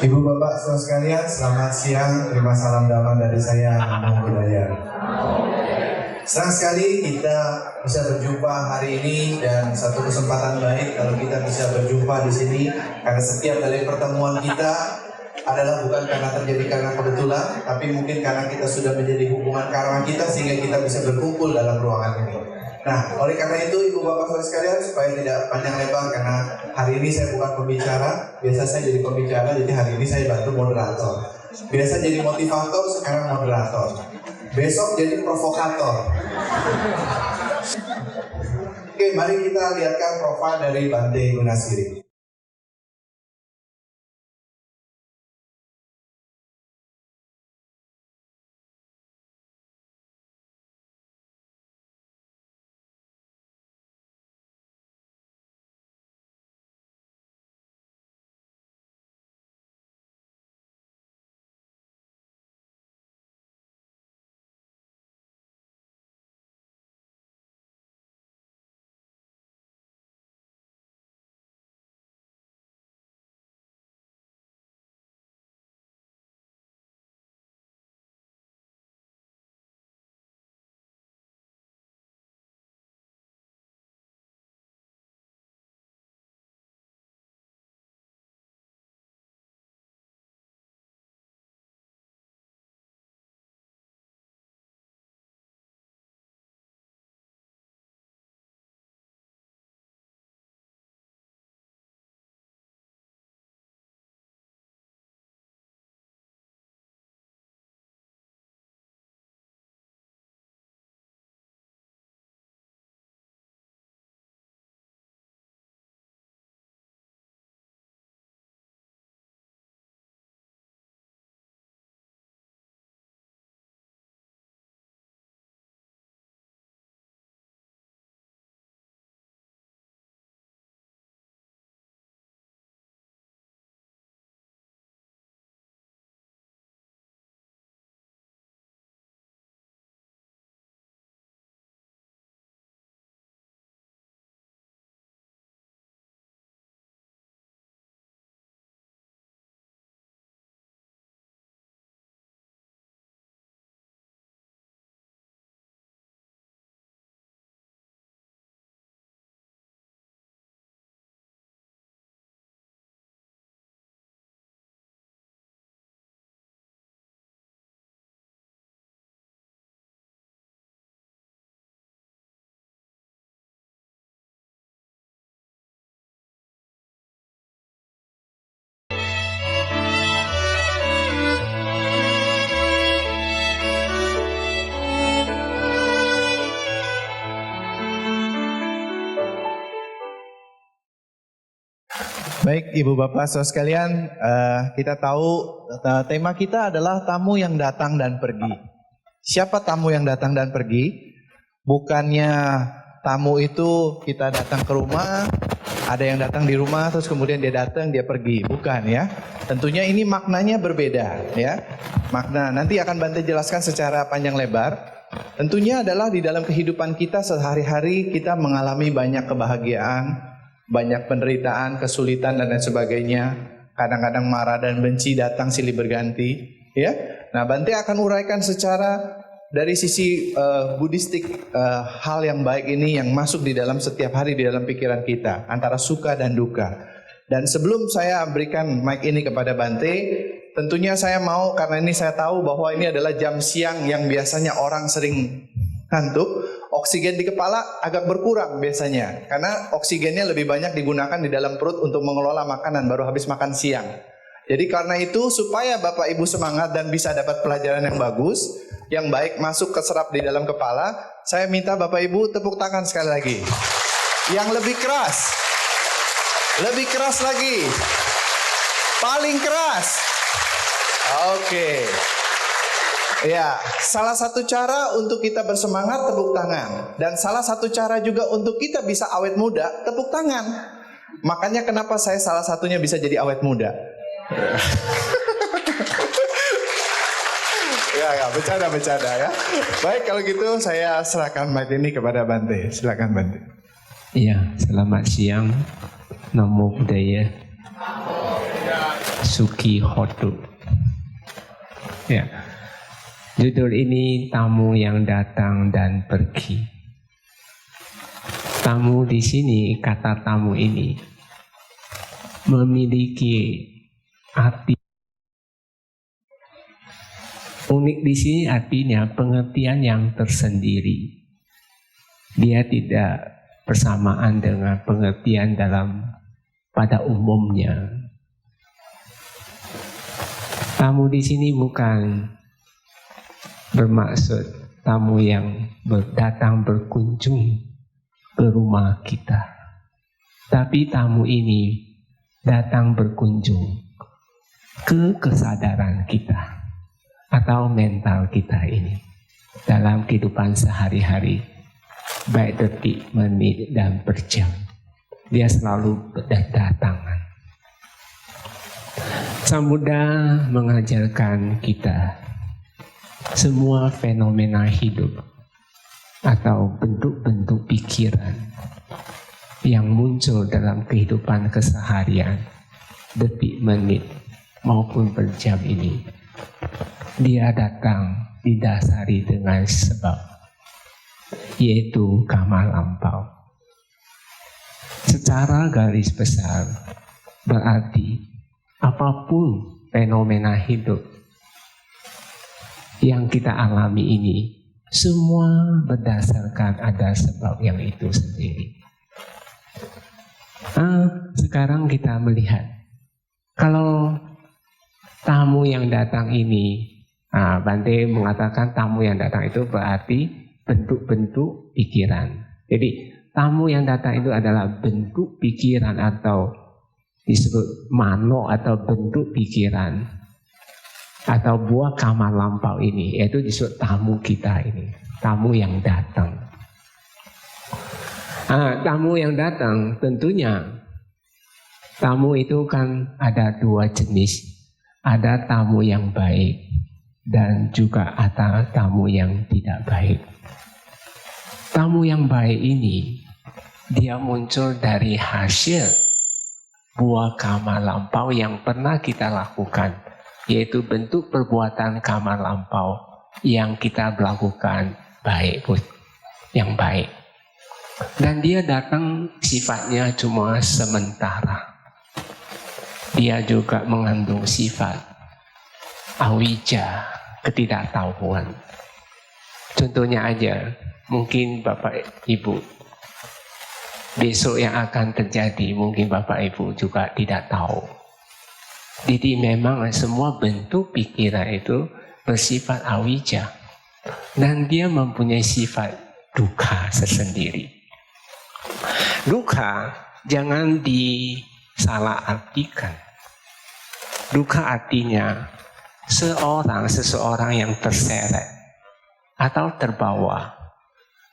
Ibu Bapak saudara sekalian, selamat siang. Terima salam damai dari saya, Namo Buddhaya. Senang sekali kita bisa berjumpa hari ini dan satu kesempatan baik kalau kita bisa berjumpa di sini karena setiap dari pertemuan kita adalah bukan karena kebetulan, tapi mungkin karena kita sudah menjadi hubungan karma kita sehingga kita bisa berkumpul dalam ruangan ini. Nah, oleh karena itu Ibu Bapak saudara sekalian, supaya tidak panjang lebar karena hari ini saya bukan pembicara, biasa saya jadi pembicara, jadi hari ini saya bantu moderator. Biasa jadi motivator, sekarang moderator. Besok jadi provokator. Oke, mari kita lihatkan profil dari Bante Gunasiri. Baik Ibu Bapak saudara sekalian, kita tahu tema kita adalah tamu yang datang dan pergi. Siapa tamu yang datang dan pergi? Bukannya tamu itu kita datang ke rumah, ada yang datang di rumah terus kemudian dia datang dia pergi, bukan ya. Tentunya ini maknanya berbeda ya. Makna nanti akan Bante jelaskan secara panjang lebar. Tentunya adalah di dalam kehidupan kita sehari-hari kita mengalami banyak kebahagiaan, banyak penderitaan, kesulitan dan lain sebagainya. Kadang-kadang marah dan benci datang silih berganti, ya. Nah, Bante akan uraikan secara dari sisi Buddhistik hal yang baik ini yang masuk di dalam setiap hari di dalam pikiran kita antara suka dan duka. Dan sebelum saya berikan mic ini kepada Bante, tentunya saya mau karena ini saya tahu bahwa ini adalah jam siang yang biasanya orang sering ngantuk. Oksigen di kepala agak berkurang biasanya karena oksigennya lebih banyak digunakan di dalam perut untuk mengelola makanan baru habis makan siang. Jadi karena itu supaya Bapak Ibu semangat dan bisa dapat pelajaran yang bagus, yang baik masuk ke serap di dalam kepala, saya minta Bapak Ibu tepuk tangan sekali lagi. Yang lebih keras. Lebih keras lagi. Paling keras. Oke. Ya, salah satu cara untuk kita bersemangat tepuk tangan. Dan salah satu cara juga untuk kita bisa awet muda, tepuk tangan. Makanya kenapa saya salah satunya bisa jadi awet muda. Ya, bercanda ya. Baik, kalau gitu saya serahkan mic ini kepada Bante. Silakan Bante. Iya, selamat siang. Namo Buddhaya. Suki Hotu. Ya. Judul ini tamu yang datang dan pergi. Tamu di sini, kata tamu ini memiliki arti unik di sini, artinya pengertian yang tersendiri. Dia tidak bersamaan dengan pengertian pada umumnya. Tamu di sini bukan bermaksud tamu yang datang berkunjung ke rumah kita. Tapi tamu ini datang berkunjung ke kesadaran kita atau mental kita ini dalam kehidupan sehari-hari, baik detik, menit, dan per jam. Dia selalu berdatangan. Sang Buddha mengajarkan kita semua fenomena hidup atau bentuk-bentuk pikiran yang muncul dalam kehidupan keseharian, detik, menit, maupun per jam ini, dia datang didasari dengan sebab, yaitu karma lampau. Secara garis besar, berarti apapun fenomena hidup yang kita alami ini, semua berdasarkan ada sebab yang itu sendiri. Sekarang kita melihat, kalau tamu yang datang ini, Bante mengatakan tamu yang datang itu berarti bentuk-bentuk pikiran. Jadi tamu yang datang itu adalah bentuk pikiran atau disebut mano atau bentuk pikiran atau buah karma lampau ini, yaitu disebut tamu kita ini, tamu yang datang. Tamu yang datang tentunya, tamu itu kan ada dua jenis, ada tamu yang baik dan juga ada tamu yang tidak baik. Tamu yang baik ini, dia muncul dari hasil buah karma lampau yang pernah kita lakukan, yaitu bentuk perbuatan karma lampau yang kita lakukan yang baik. Dan dia datang sifatnya cuma sementara. Dia juga mengandung sifat awija, ketidaktahuan. Contohnya aja, mungkin Bapak Ibu, besok yang akan terjadi mungkin Bapak Ibu juga tidak tahu. Jadi memang semua bentuk pikiran itu bersifat awija. Dan dia mempunyai sifat dukkha tersendiri. Dukkha jangan disalahartikan. Dukkha artinya seseorang yang terseret atau terbawa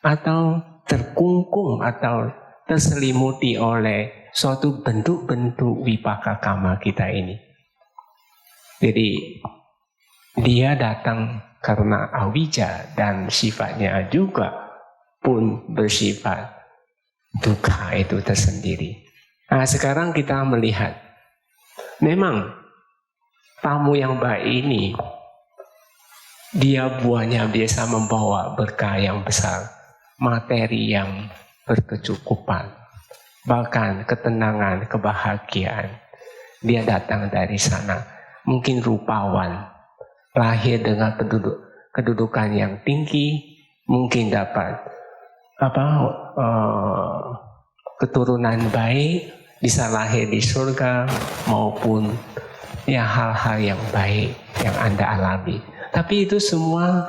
atau terkungkung atau terselimuti oleh suatu bentuk-bentuk vipaka karma kita ini. Jadi dia datang karena awija dan sifatnya juga pun bersifat dukkha itu tersendiri. Sekarang kita melihat, memang tamu yang baik ini, dia buahnya biasa membawa berkah yang besar, materi yang berkecukupan, bahkan ketenangan, kebahagiaan. Dia datang dari sana. Mungkin rupawan, lahir dengan kedudukan yang tinggi, mungkin dapat keturunan baik, bisa lahir di surga maupun ya hal-hal yang baik yang Anda alami. Tapi itu semua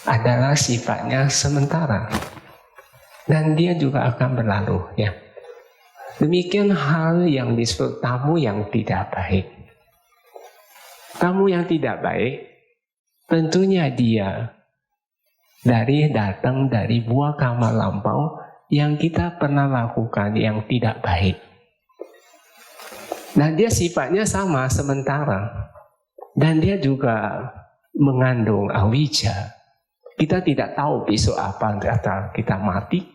adalah sifatnya sementara dan dia juga akan berlalu, ya. Demikian hal yang disebut tamu yang tidak baik. Tamu yang tidak baik, tentunya dia datang dari buah karma lampau yang kita pernah lakukan yang tidak baik. Dan dia sifatnya sama, sementara. Dan dia juga mengandung awija. Kita tidak tahu besok apa, antara kita mati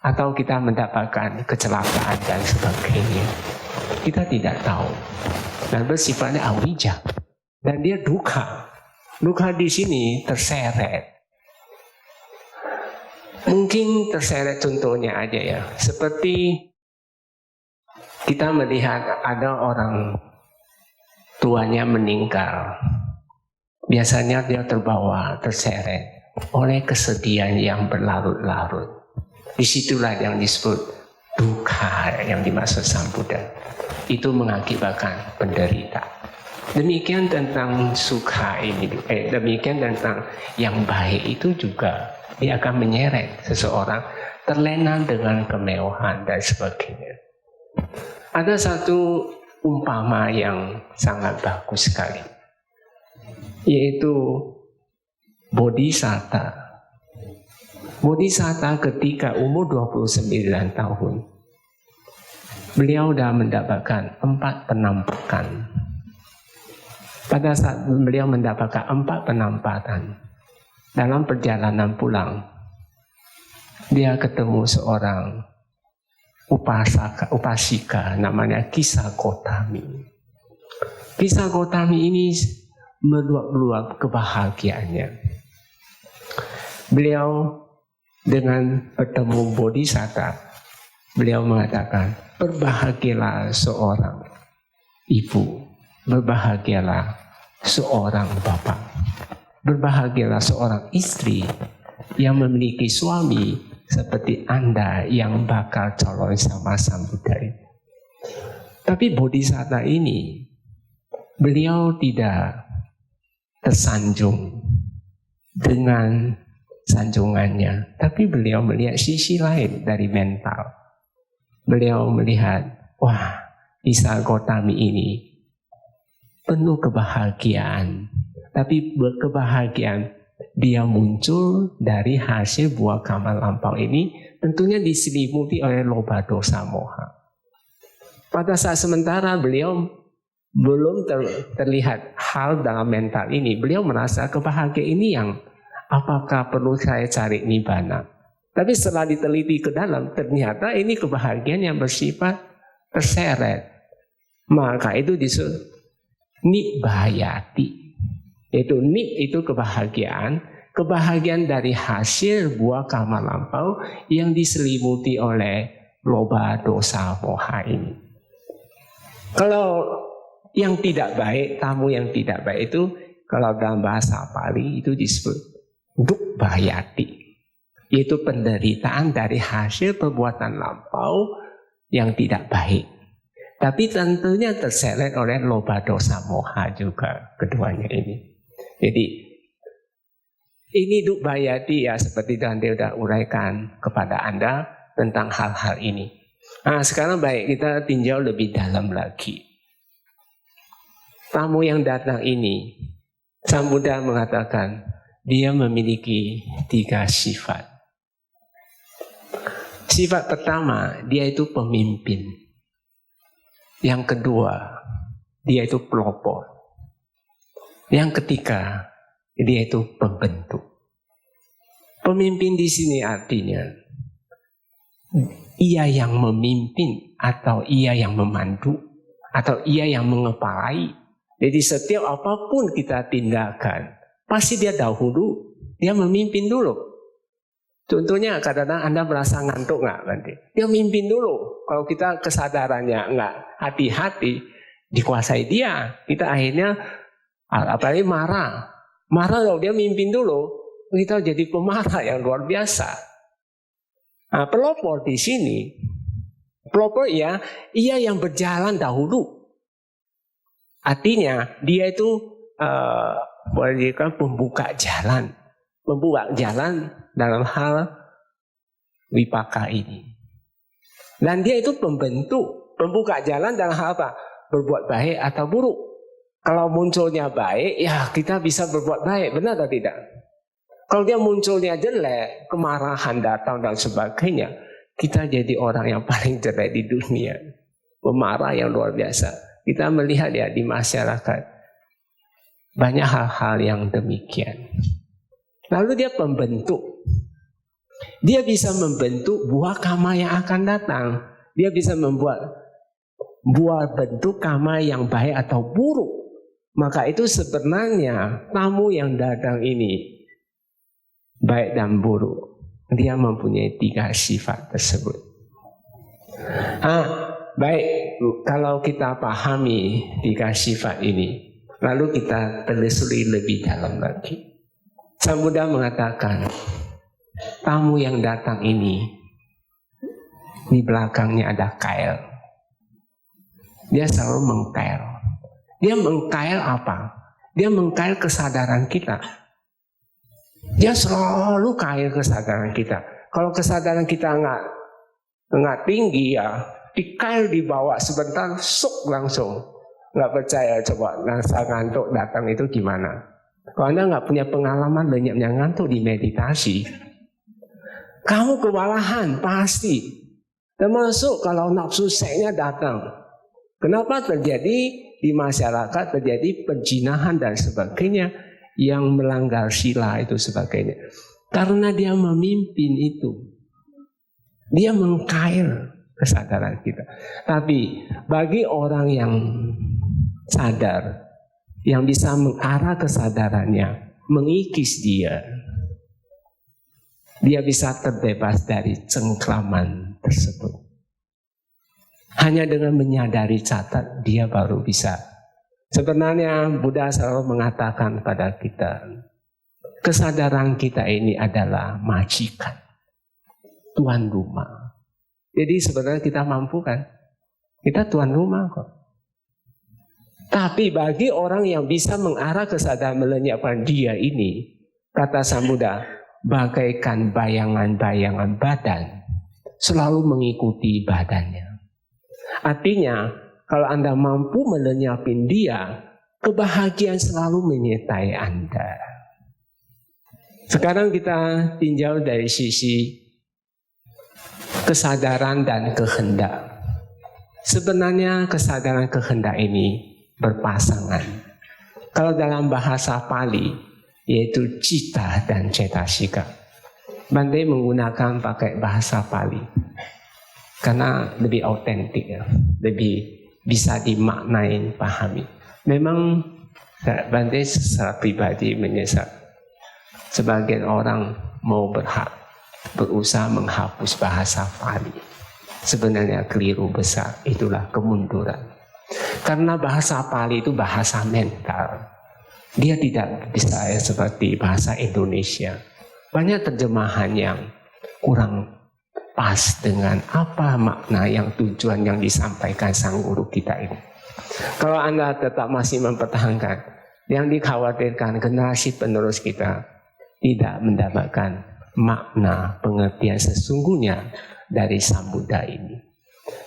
atau kita mendapatkan kecelakaan dan sebagainya. kita tidak tahu. Dan bersifatnya awija. Dan dia duka. Duka di sini terseret. Mungkin terseret contohnya aja ya. Seperti kita melihat ada orang tuanya meninggal. Biasanya dia terbawa, terseret oleh kesedihan yang berlarut-larut. Disitulah yang disebut duka yang dimaksud Sang Buddha. Itu mengakibatkan penderitaan. Demikian tentang suka ini, demikian tentang yang baik itu juga dia akan menyeret seseorang terlena dengan kemewahan dan sebagainya. Ada satu umpama yang sangat bagus sekali, yaitu Bodhisatta. Bodhisatta ketika umur 29 tahun, beliau sudah mendapatkan 4 penampakan. Pada saat beliau mendapatkan 4 penampakan, dalam perjalanan pulang, dia ketemu seorang upasika namanya Kisa Gotami. Kisa Gotami ini meluap-luap kebahagiaannya. Beliau dengan bertemu Bodhisatta, beliau mengatakan, berbahagialah seorang ibu, berbahagialah seorang bapak, berbahagialah seorang istri yang memiliki suami seperti Anda yang bakal calon sama Sang Buddha. Tapi Bodhisatta ini, beliau tidak tersanjung dengan sanjungannya, tapi beliau melihat sisi lain dari mental. Beliau melihat, wah, Kisa Gotami ini penuh kebahagiaan, tapi kebahagiaan dia muncul dari hasil buah karma lampau ini, tentunya diselimuti oleh loba dosa moha. Pada saat sementara beliau belum terlihat hal dalam mental ini, beliau merasa kebahagiaan ini yang apakah perlu saya cari nibbana? Tapi setelah diteliti ke dalam, ternyata ini kebahagiaan yang bersifat terseret. Maka itu disebut nibbayati. Yaitu nib itu kebahagiaan. Kebahagiaan dari hasil buah karma lampau yang diselimuti oleh loba dosa moha ini. Kalau yang tidak baik, tamu yang tidak baik itu, kalau dalam bahasa Pali itu disebut dukbayati, yaitu penderitaan dari hasil perbuatan lampau yang tidak baik. Tapi tentunya terseret oleh loba dosa moha juga keduanya ini. Jadi ini dukbayati ya, seperti Dante sudah uraikan kepada Anda tentang hal-hal ini. Nah, sekarang baik kita tinjau lebih dalam lagi. Tamu yang datang ini, Sang Buddha mengatakan, dia memiliki 3 sifat. Sifat pertama, dia itu pemimpin. Yang kedua, dia itu pelopor. Yang ketiga, dia itu pembentuk. Pemimpin di sini artinya, ia yang memimpin, atau ia yang memandu, atau ia yang mengepalai. Jadi setiap apapun kita tindakan, pasti dia dahulu, dia memimpin dulu. Contohnya kadang-kadang Anda merasa ngantuk nggak nanti? Dia mimpin dulu. Kalau kita kesadarannya nggak hati-hati, dikuasai dia. Kita akhirnya apalagi marah. Marah kalau dia mimpin dulu, kita jadi pemarah yang luar biasa. Nah, pelopor di sini, pelopor ya, ia yang berjalan dahulu. Artinya dia itu boleh dikatakan pembuka jalan. Membuka jalan dalam hal wipaka ini. Dan dia itu pembentuk, pembuka jalan dalam hal apa? Berbuat baik atau buruk. Kalau munculnya baik, ya kita bisa berbuat baik, benar atau tidak? Kalau dia munculnya jelek, kemarahan datang dan sebagainya, kita jadi orang yang paling jelek di dunia. Pemarah yang luar biasa. Kita melihat ya di masyarakat, banyak hal-hal yang demikian. Lalu dia pembentuk. Dia bisa membentuk buah karma yang akan datang. Dia bisa membuat buah bentuk karma yang baik atau buruk, maka itu sebenarnya tamu yang datang ini baik dan buruk, dia mempunyai 3 sifat tersebut. Baik, kalau kita pahami 3 sifat ini, lalu kita telusuri lebih dalam lagi. Sang Buddha mengatakan, tamu yang datang ini di belakangnya ada kail. Dia selalu mengkail. Dia mengkail apa? Dia mengkail kesadaran kita. Dia selalu kail kesadaran kita. Kalau kesadaran kita nggak tinggi ya, dikail dibawa sebentar, sok langsung. Nggak percaya, coba rasa ngantuk datang itu gimana? Kalau Anda nggak punya pengalaman lenyapnya ngantuk di meditasi, kamu kewalahan pasti. Termasuk kalau nafsu seksnya datang. Kenapa terjadi di masyarakat terjadi perzinahan dan sebagainya yang melanggar sila itu sebagainya? Karena dia memimpin itu. Dia mengkail kesadaran kita. Tapi bagi orang yang sadar, yang bisa mengarah kesadarannya, mengikis dia bisa terbebas dari cengkraman tersebut. Hanya dengan menyadari catat, dia baru bisa. Sebenarnya Buddha selalu mengatakan pada kita, kesadaran kita ini adalah majikan, tuan rumah. Jadi sebenarnya kita mampu kan? Kita tuan rumah kok. Tapi bagi orang yang bisa mengarah kesadaran melenyapkan dia ini, kata Sang Buddha, bagaikan bayangan-bayangan badan selalu mengikuti badannya. Artinya, kalau Anda mampu melenyapin dia, kebahagiaan selalu menyertai Anda. Sekarang kita tinjau dari sisi kesadaran dan kehendak. Sebenarnya kesadaran kehendak ini berpasangan. Kalau dalam bahasa Pali, yaitu cita dan cetasika. Bante menggunakan pakai bahasa Pali. Karena lebih autentik, ya, lebih bisa dimaknai, pahami. Memang Bante secara pribadi menyesal. Sebagian orang mau berusaha menghapus bahasa Pali. Sebenarnya keliru besar, itulah kemunduran. Karena bahasa Pali itu bahasa mental. Dia tidak bisa seperti bahasa Indonesia. Banyak terjemahan yang kurang pas dengan apa makna yang tujuan yang disampaikan sang guru kita ini. Kalau Anda tetap masih mempertahankan, yang dikhawatirkan generasi penerus kita tidak mendapatkan makna pengertian sesungguhnya dari Sang Buddha ini.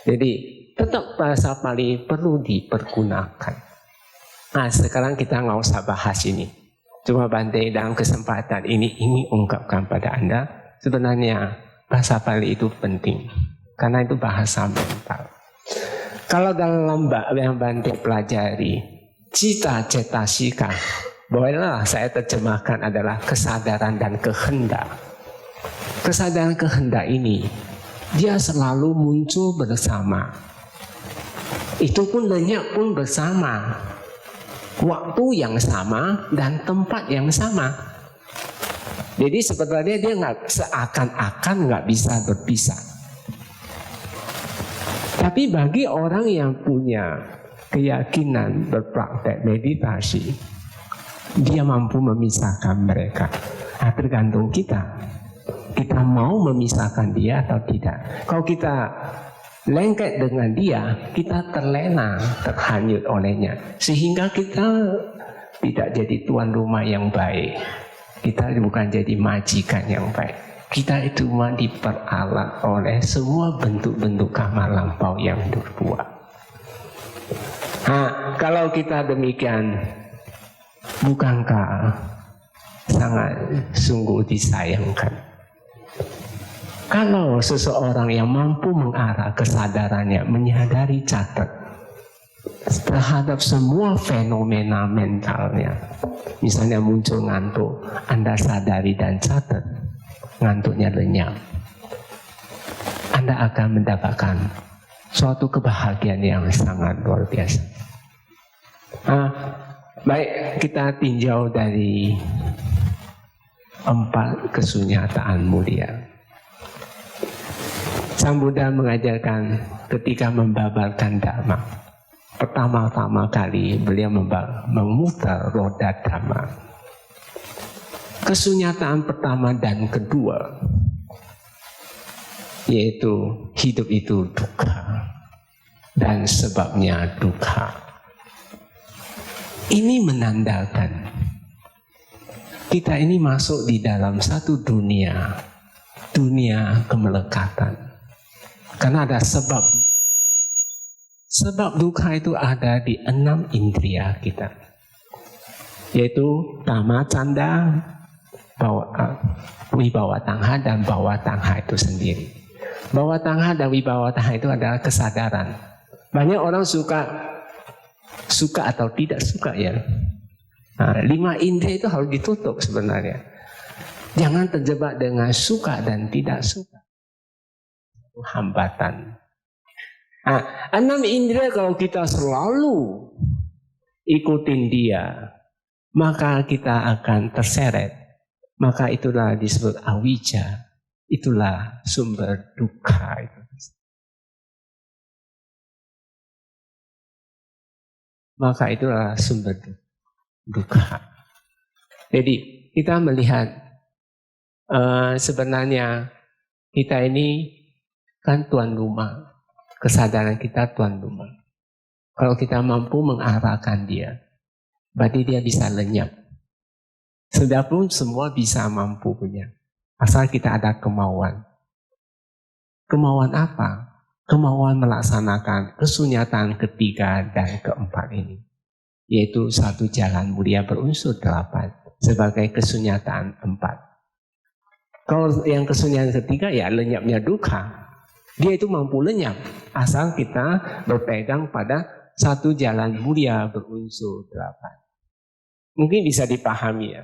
Jadi tetap bahasa Pali perlu dipergunakan. Nah, sekarang kita nggak usah bahas ini. Cuma Bante dalam kesempatan ini ingin ungkapkan pada Anda, sebenarnya bahasa Pali itu penting, karena itu bahasa mental. Kalau dalam yang Bante pelajari, cita cetasika, bolehlah saya terjemahkan adalah kesadaran dan kehendak. Kesadaran kehendak ini, dia selalu muncul bersama. Itu pun lenyap pun bersama. Waktu yang sama dan tempat yang sama. Jadi sebenarnya dia seakan-akan nggak bisa berpisah. Tapi bagi orang yang punya keyakinan berpraktek meditasi, dia mampu memisahkan mereka. Nah, tergantung kita. Kita mau memisahkan dia atau tidak. Kalau kita lengket dengan dia, kita terlena, terhanyut olehnya. Sehingga kita tidak jadi tuan rumah yang baik. Kita bukan jadi majikan yang baik. Kita itu cuma diperalat oleh semua bentuk-bentuk karma lampau yang berbuat. Nah, kalau kita demikian, bukankah sangat sungguh disayangkan? Kalau seseorang yang mampu mengarah kesadarannya, menyadari catat terhadap semua fenomena mentalnya, misalnya muncul ngantuk, Anda sadari dan catat, ngantuknya lenyap, Anda akan mendapatkan suatu kebahagiaan yang sangat luar biasa. Baik, kita tinjau dari 4 kesunyataan mulia. Sang Buddha mengajarkan ketika membabarkan Dhamma. Pertama-tama kali beliau memutar roda Dhamma. Kesunyataan pertama dan kedua, yaitu hidup itu dukkha dan sebabnya dukkha. Ini menandakan kita ini masuk di dalam satu dunia kemelekatan. Karena ada sebab. Sebab dukkha itu ada di 6 indria kita. Yaitu kama, canda, wibawa tangha dan bawa tangha itu sendiri. Bawa tangha dan wibawa tangha itu adalah kesadaran. Banyak orang suka atau tidak suka ya. 5 indria itu harus ditutup sebenarnya. Jangan terjebak dengan suka dan tidak suka. Itu hambatan. 6 indria kalau kita selalu ikutin dia, maka kita akan terseret. Maka itulah disebut awija. Itulah sumber dukkha itu. Maka itulah sumber dukkha. Jadi kita melihat sebenarnya kita ini kan tuan rumah. Kesadaran kita tuan rumah. Kalau kita mampu mengarahkan dia, berarti dia bisa lenyap. Sudah pun semua bisa mampu punya. Asal kita ada kemauan. Kemauan apa? Kemauan melaksanakan kesunyataan ketiga dan keempat ini. Yaitu satu jalan mulia berunsur 8 sebagai kesunyataan 4. Kalau yang kesunyataan ketiga ya lenyapnya dukkha. Dia itu mampu lenyap asal kita berpegang pada satu jalan mulia berunsur 8. Mungkin bisa dipahami ya.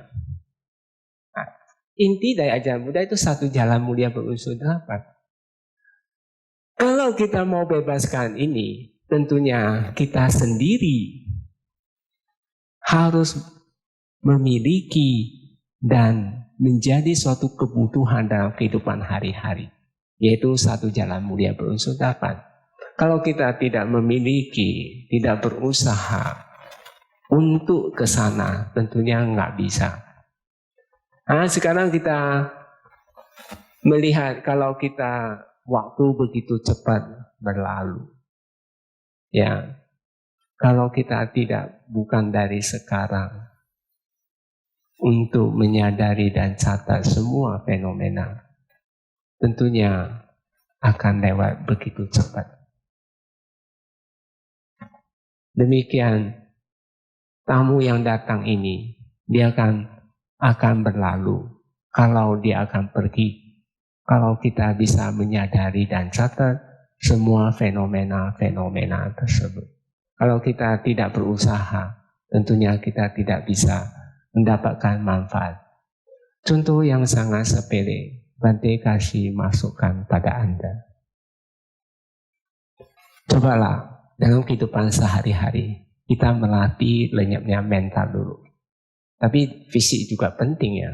Nah, inti dari ajaran Buddha itu satu jalan mulia berunsur 8. Kalau kita mau bebaskan ini, tentunya kita sendiri harus memiliki dan menjadi suatu kebutuhan dalam kehidupan hari-hari. Yaitu satu jalan mulia berunsur 8. Kalau kita tidak memiliki, tidak berusaha untuk ke sana, tentunya nggak bisa. Nah, sekarang kita melihat kalau kita waktu begitu cepat berlalu. Ya, kalau kita bukan dari sekarang untuk menyadari dan catat semua fenomena, tentunya akan lewat begitu cepat. Demikian tamu yang datang ini, dia akan berlalu. Kalau dia akan pergi, kalau kita bisa menyadari dan catat semua fenomena-fenomena tersebut. Kalau kita tidak berusaha, tentunya kita tidak bisa mendapatkan manfaat. Contoh yang sangat sepele, Bante kasih masukan pada Anda. Cobalah dalam kehidupan sehari-hari, kita melatih lenyapnya mental dulu. Tapi fisik juga penting ya.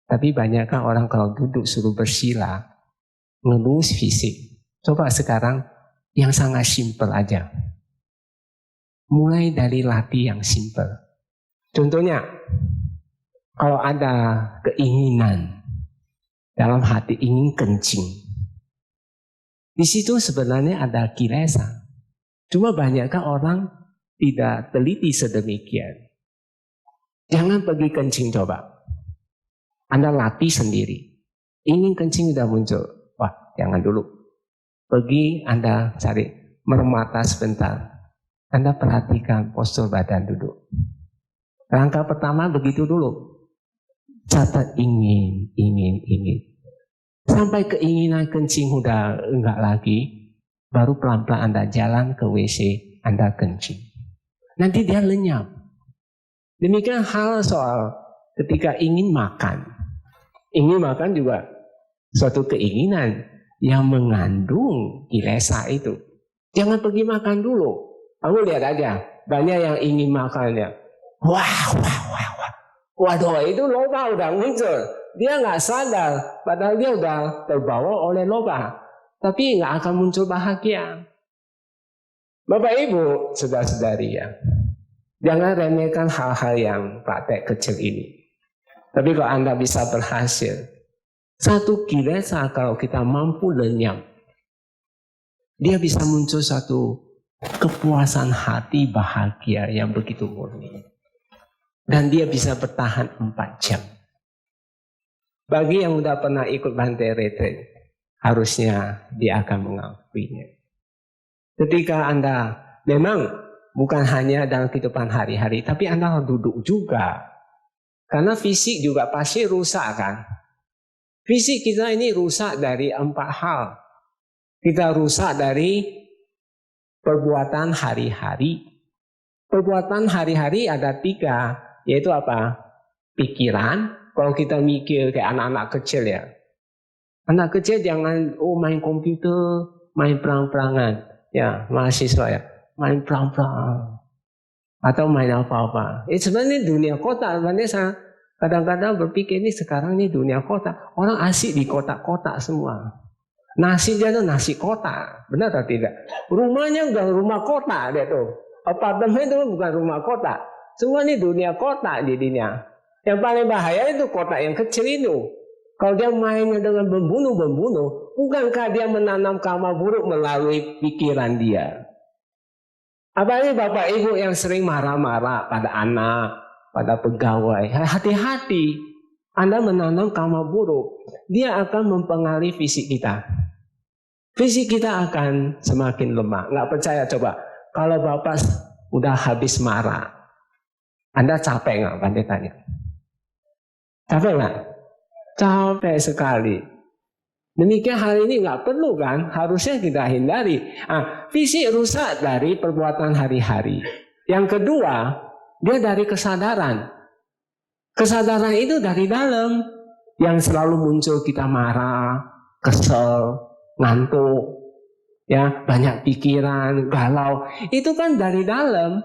Tapi banyakkah orang kalau duduk suruh bersila, ngelus fisik. Coba sekarang yang sangat simpel aja. Mulai dari latih yang simpel. Contohnya, kalau ada keinginan dalam hati ingin kencing, di situ sebenarnya ada kilesa. Cuma banyakkah orang tidak teliti sedemikian. Jangan pergi kencing coba. Anda latih sendiri. Ingin kencing sudah muncul. Wah, jangan dulu. Pergi Anda cari mermata sebentar. Anda perhatikan postur badan duduk. Langkah pertama begitu dulu. Catat ingin. Sampai keinginan kencing udah enggak lagi. Baru pelan-pelan Anda jalan ke WC. Anda kencing. Nanti dia lenyap. Demikian hal soal ketika ingin makan. Ingin makan juga suatu keinginan. yang mengandung kilesa itu. Jangan pergi makan dulu. Kamu lihat aja, banyak yang ingin makannya. Wah. Waduh, itu loba udah muncul. Dia nggak sadar, padahal dia udah terbawa oleh loba. Tapi nggak akan muncul bahagia. Bapak Ibu, saudara-saudari ya, jangan remehkan hal-hal yang praktek kecil ini. Tapi kalau Anda bisa berhasil, satu kilesa kalau kita mampu lenyap, dia bisa muncul satu kepuasan hati bahagia yang begitu murni. Dan dia bisa bertahan 4 jam. Bagi yang sudah pernah ikut Bhante Retreat, harusnya dia akan mengakuinya. Ketika Anda memang bukan hanya dalam kehidupan hari-hari, tapi Anda harus duduk juga. Karena fisik juga pasti rusak kan. Fisik kita ini rusak dari 4 hal. Kita rusak dari perbuatan hari-hari. Perbuatan hari-hari ada 3. Yaitu apa? Pikiran. Kalau kita mikir kayak anak-anak kecil ya. Anak kecil jangan main komputer, main perang-perangan. Ya, mahasiswa ya. Main perang-perang. Atau main apa-apa. Sebenarnya dunia kota. Sebenarnya kadang-kadang berpikir ini sekarang ini dunia kota. Orang asik di kota-kota semua. Nasi jadi nasi kota. Benar atau tidak? Rumahnya bukan rumah kota dia tuh. Apartemen itu bukan rumah kota. Semua ini dunia kota jadinya. Yang paling bahaya itu kota yang kecil itu. Kalau dia mainnya dengan membunuh, bukankah dia menanam karma buruk melalui pikiran dia? Apalagi Bapak Ibu yang sering marah-marah pada anak, pada pegawai. Hati-hati, Anda menanam karma buruk. Dia akan mempengaruhi fisik kita. Fisik kita akan semakin lemah. Nggak percaya coba. Kalau Bapak udah habis marah, Anda capek nggak? Bante tanya. Capek nggak? Capek sekali. Demikian hal ini nggak perlu kan? Harusnya kita hindari. Fisik rusak dari perbuatan hari-hari. Yang kedua, dia dari kesadaran. Kesadaran itu dari dalam. Yang selalu muncul kita marah, kesel, ngantuk, ya banyak pikiran, galau. Itu kan dari dalam.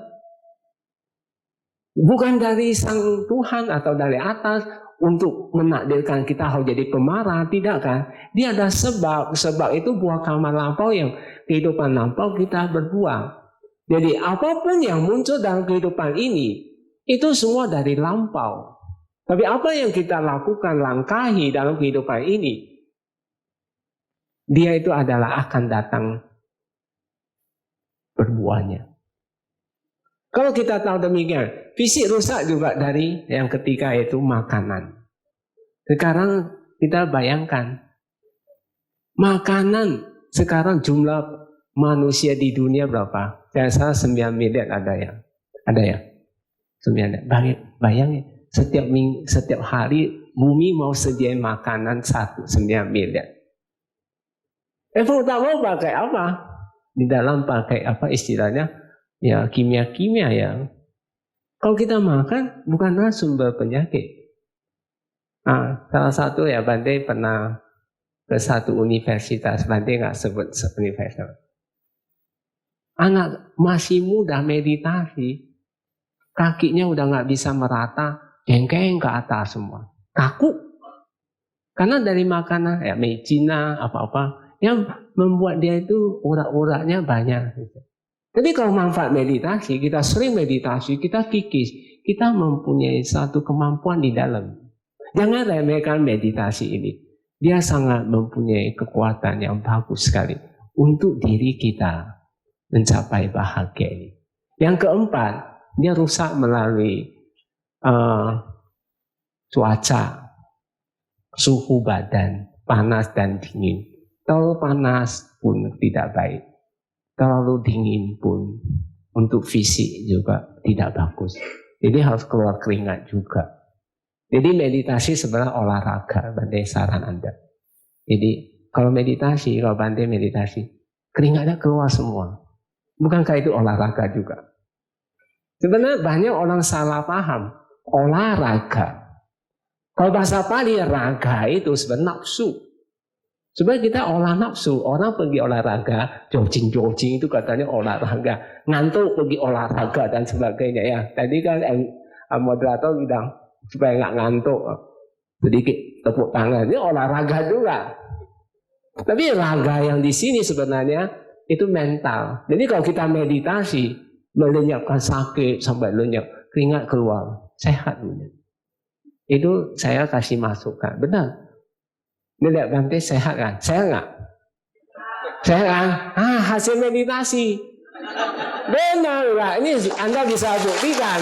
Bukan dari sang Tuhan atau dari atas untuk menakdirkan kita harus jadi pemarah, tidak kan? Dia ada sebab. Sebab itu buah karma lampau yang kehidupan lampau kita berbuah. Jadi apapun yang muncul dalam kehidupan ini, itu semua dari lampau. Tapi apa yang kita lakukan, langkahi dalam kehidupan ini, dia itu adalah akan datang berbuahnya. Kalau kita tahu demikian, fisik rusak juga dari yang ketiga yaitu makanan. Sekarang kita bayangkan, makanan sekarang jumlah manusia di dunia berapa? Saya salah 9 miliar ada ya? 9 miliar. Bayangin, setiap hari bumi mau sediain makanan 9 miliar. Pertama pakai apa? Di dalam pakai apa istilahnya? Ya kimia-kimia ya. Kalau kita makan bukanlah sumber penyakit. Salah satu ya Bante pernah ke satu universitas. Bante nggak sebut universitas. Anak masih muda meditasi, kakinya udah nggak bisa merata, jengkeng ke atas semua, kaku. Karena dari makanan ya mecina apa-apa yang membuat dia itu urat-uratnya banyak. Tapi kalau manfaat meditasi, kita sering meditasi, kita kikis, kita mempunyai satu kemampuan di dalam. Jangan remehkan meditasi ini. Dia sangat mempunyai kekuatan yang bagus sekali untuk diri kita mencapai bahagia ini. Yang keempat, dia rusak melalui cuaca, suhu badan, panas dan dingin. Terlalu panas pun tidak baik. Terlalu dingin pun untuk fisik juga tidak bagus. Jadi harus keluar keringat juga. Jadi meditasi sebenarnya olahraga, Bante saran Anda. Jadi kalau meditasi, kalau Bante meditasi, keringatnya keluar semua. Bukankah itu olahraga juga? Sebenarnya banyak orang salah paham. Olahraga. Kalau bahasa Pali, raga itu sebenarnya nafsu. Supaya kita olah nafsu. Orang pergi olahraga, jogging itu katanya olahraga. Ngantuk pergi olahraga dan sebagainya ya. Tadi kan moderator bilang supaya nggak ngantuk, sedikit tepuk tangan. Ini olahraga juga. Tapi raga yang di sini sebenarnya itu mental. Jadi kalau kita meditasi, melenyapkan sakit sampai lenyap, keringat keluar, sehat. Itu saya kasih masukan. Benar. Ini lihat Bante sehat kan? Sehat nggak? Sehat kan? Hasil meditasi. Benar nggak? Ini Anda bisa buktikan.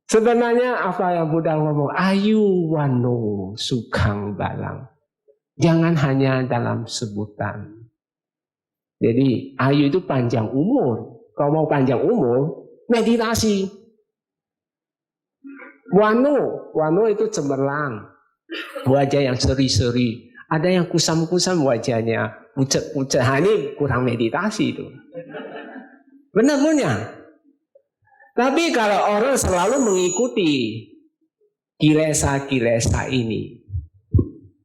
Sebenarnya apa yang Buddha ngomong? Ayu wano sukang balang. Jangan hanya dalam sebutan. Jadi ayu itu panjang umur. Kalau mau panjang umur, meditasi. Wano itu cemerlang, wajah yang seri-seri. Ada yang kusam-kusam wajahnya, pucat-pucat. Ini kurang meditasi itu. Benar punya. Tapi kalau orang selalu mengikuti kilesa-kilesa ini,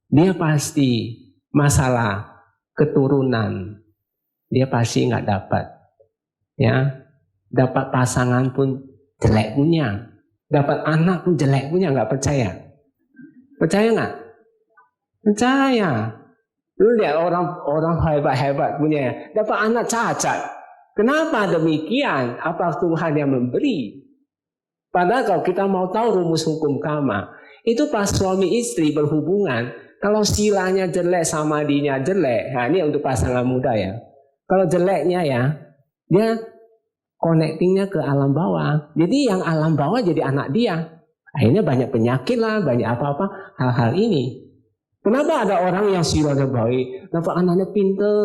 dia pasti masalah keturunan, dia pasti nggak dapat. Ya, dapat pasangan pun jelek punya. Dapat anak pun jelek punya, nggak percaya? Percaya nggak? Percaya. Lu lihat orang hebat-hebat punya, dapat anak cacat. Kenapa demikian? Apa Tuhan yang memberi? Padahal kalau kita mau tahu rumus hukum karma, itu pas suami istri berhubungan, kalau silanya jelek sama dinya jelek, nah ini untuk pasangan muda ya. Kalau jeleknya ya, dia connectingnya ke alam bawah. Jadi yang alam bawah jadi anak dia. Akhirnya banyak penyakit lah, banyak apa-apa hal-hal ini. Kenapa ada orang yang silanya baik, kenapa anaknya pinter,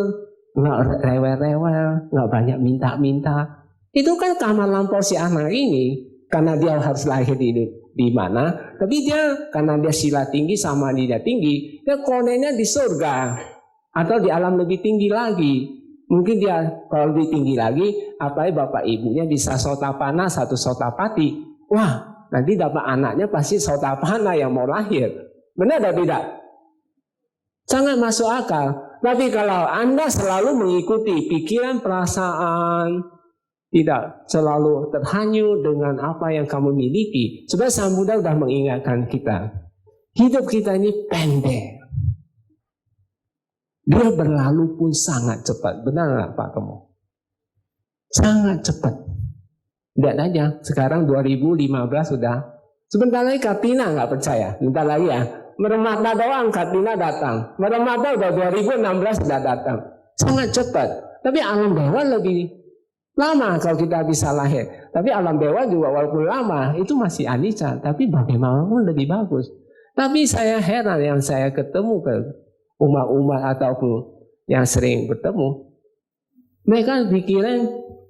nggak rewel-rewel, nggak banyak minta-minta? Itu kan karena lampau si anak ini, karena dia harus lahir di mana, tapi dia karena dia sila tinggi sama dia tinggi, dia koneknya di surga atau di alam lebih tinggi lagi. Mungkin dia kalau lebih tinggi lagi, apalagi bapak ibunya bisa sotapana satu sotapati. Wah, nanti dapat anaknya pasti sotapana yang mau lahir. Benar atau tidak? Sangat masuk akal. Tapi kalau Anda selalu mengikuti pikiran, perasaan, tidak selalu terhanyut dengan apa yang kamu miliki. Sebab Sang Buddha sudah mengingatkan kita. Hidup kita ini pendek. Dia berlalu pun sangat cepat. Benar nggak Pak Kemo? Sangat cepat. Lihat aja, sekarang 2015 sudah. Sebentar lagi Katina nggak percaya. Sebentar lagi ya. Meremata doang Katina datang. Meremata udah 2016 sudah datang. Sangat cepat. Tapi alam bawah lebih lama kalau kita bisa lahir. Tapi alam bawah juga walaupun lama, itu masih anicca. Tapi bagaimanapun lebih bagus. Tapi saya heran yang saya ketemu ke umat-umat ataupun yang sering bertemu, mereka pikiran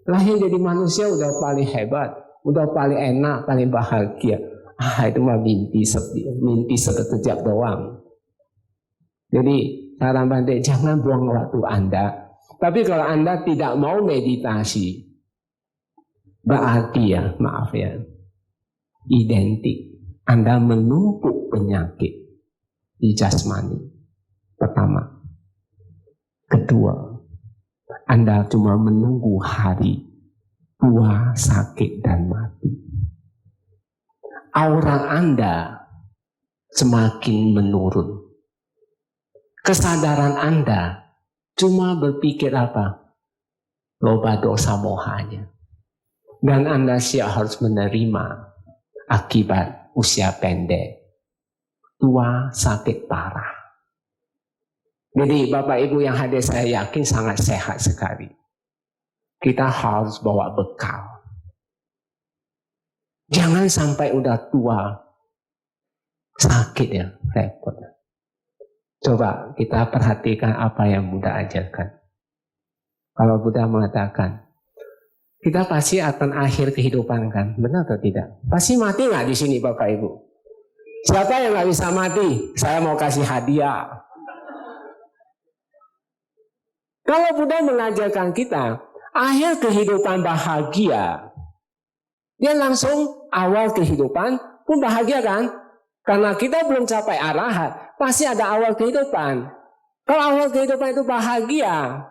lahir jadi manusia udah paling hebat, udah paling enak, paling bahagia. Itu mah mimpi sekejap doang. Jadi saran Bante, jangan buang waktu Anda. Tapi kalau Anda tidak mau meditasi, berarti ya, maaf ya, identik Anda menumpuk penyakit di jasmani. Pertama. Kedua, Anda cuma menunggu hari tua, sakit, dan mati. Aura Anda semakin menurun. Kesadaran Anda cuma berpikir apa? Loba dosa mohanya. Dan Anda siap harus menerima akibat usia pendek. Tua, sakit parah. Jadi Bapak Ibu yang hadir saya yakin sangat sehat sekali. Kita harus bawa bekal. Jangan sampai udah tua, sakit ya, repot. Coba kita perhatikan apa yang Buddha ajarkan. Kalau Buddha mengatakan, kita pasti akan akhir kehidupan kan, benar atau tidak? Pasti mati nggak di sini Bapak Ibu? Siapa yang nggak bisa mati? Saya mau kasih hadiah. Kalau Buddha mengajarkan kita, akhir kehidupan bahagia, dia langsung awal kehidupan pun bahagia kan? Karena kita belum capai arahat, pasti ada awal kehidupan. Kalau awal kehidupan itu bahagia.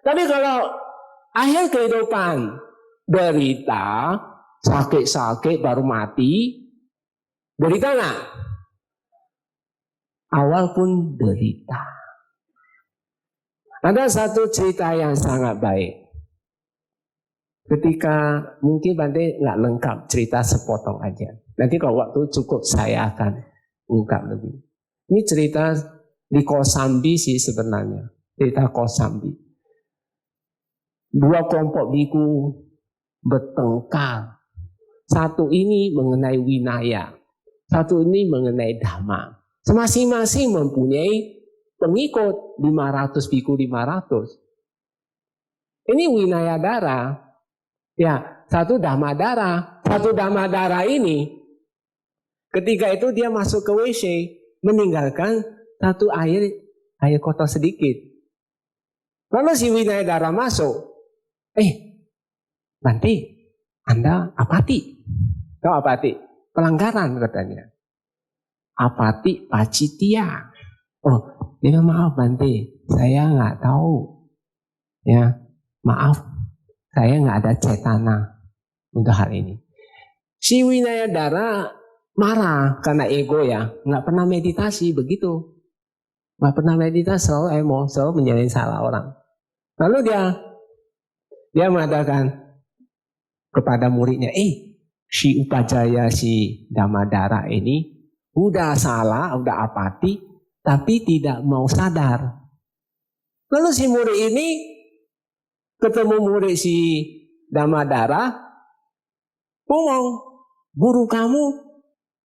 Tapi kalau akhir kehidupan derita, sakit-sakit baru mati, derita nggak? Awal pun derita. Ada satu cerita yang sangat baik. Ketika mungkin Bante nggak lengkap, cerita sepotong aja. Nanti kalau waktu cukup saya akan ungkap lebih. Ini cerita di Kosambi sih sebenarnya. Cerita Kosambi. Dua kelompok biku bertengkar. Satu ini mengenai winaya. Satu ini mengenai dhamma. Masing-masing mempunyai pengikut 500 biku 500. Ini winaya dara. Ya, satu dhamma dara. Satu dhamma dara ini ketika itu dia masuk ke WC meninggalkan satu air kotor sedikit. Lalu si winaya dara masuk. Bante, Anda apati? Tahu apati? Pelanggaran katanya. Apati pacitia. Oh, dia maaf Bante, saya nggak tahu. Ya, maaf, saya nggak ada cetana untuk hal ini. Si winaya dara marah karena ego ya, nggak pernah meditasi begitu. Nggak pernah meditasi, selalu emosi, selalu menyalahin salah orang. Lalu dia mengatakan kepada muridnya, si Upajaya, si Dhammadhara ini udah salah, udah apati, tapi tidak mau sadar. Lalu si murid ini ketemu murid si Dhammadhara, ngomong, guru kamu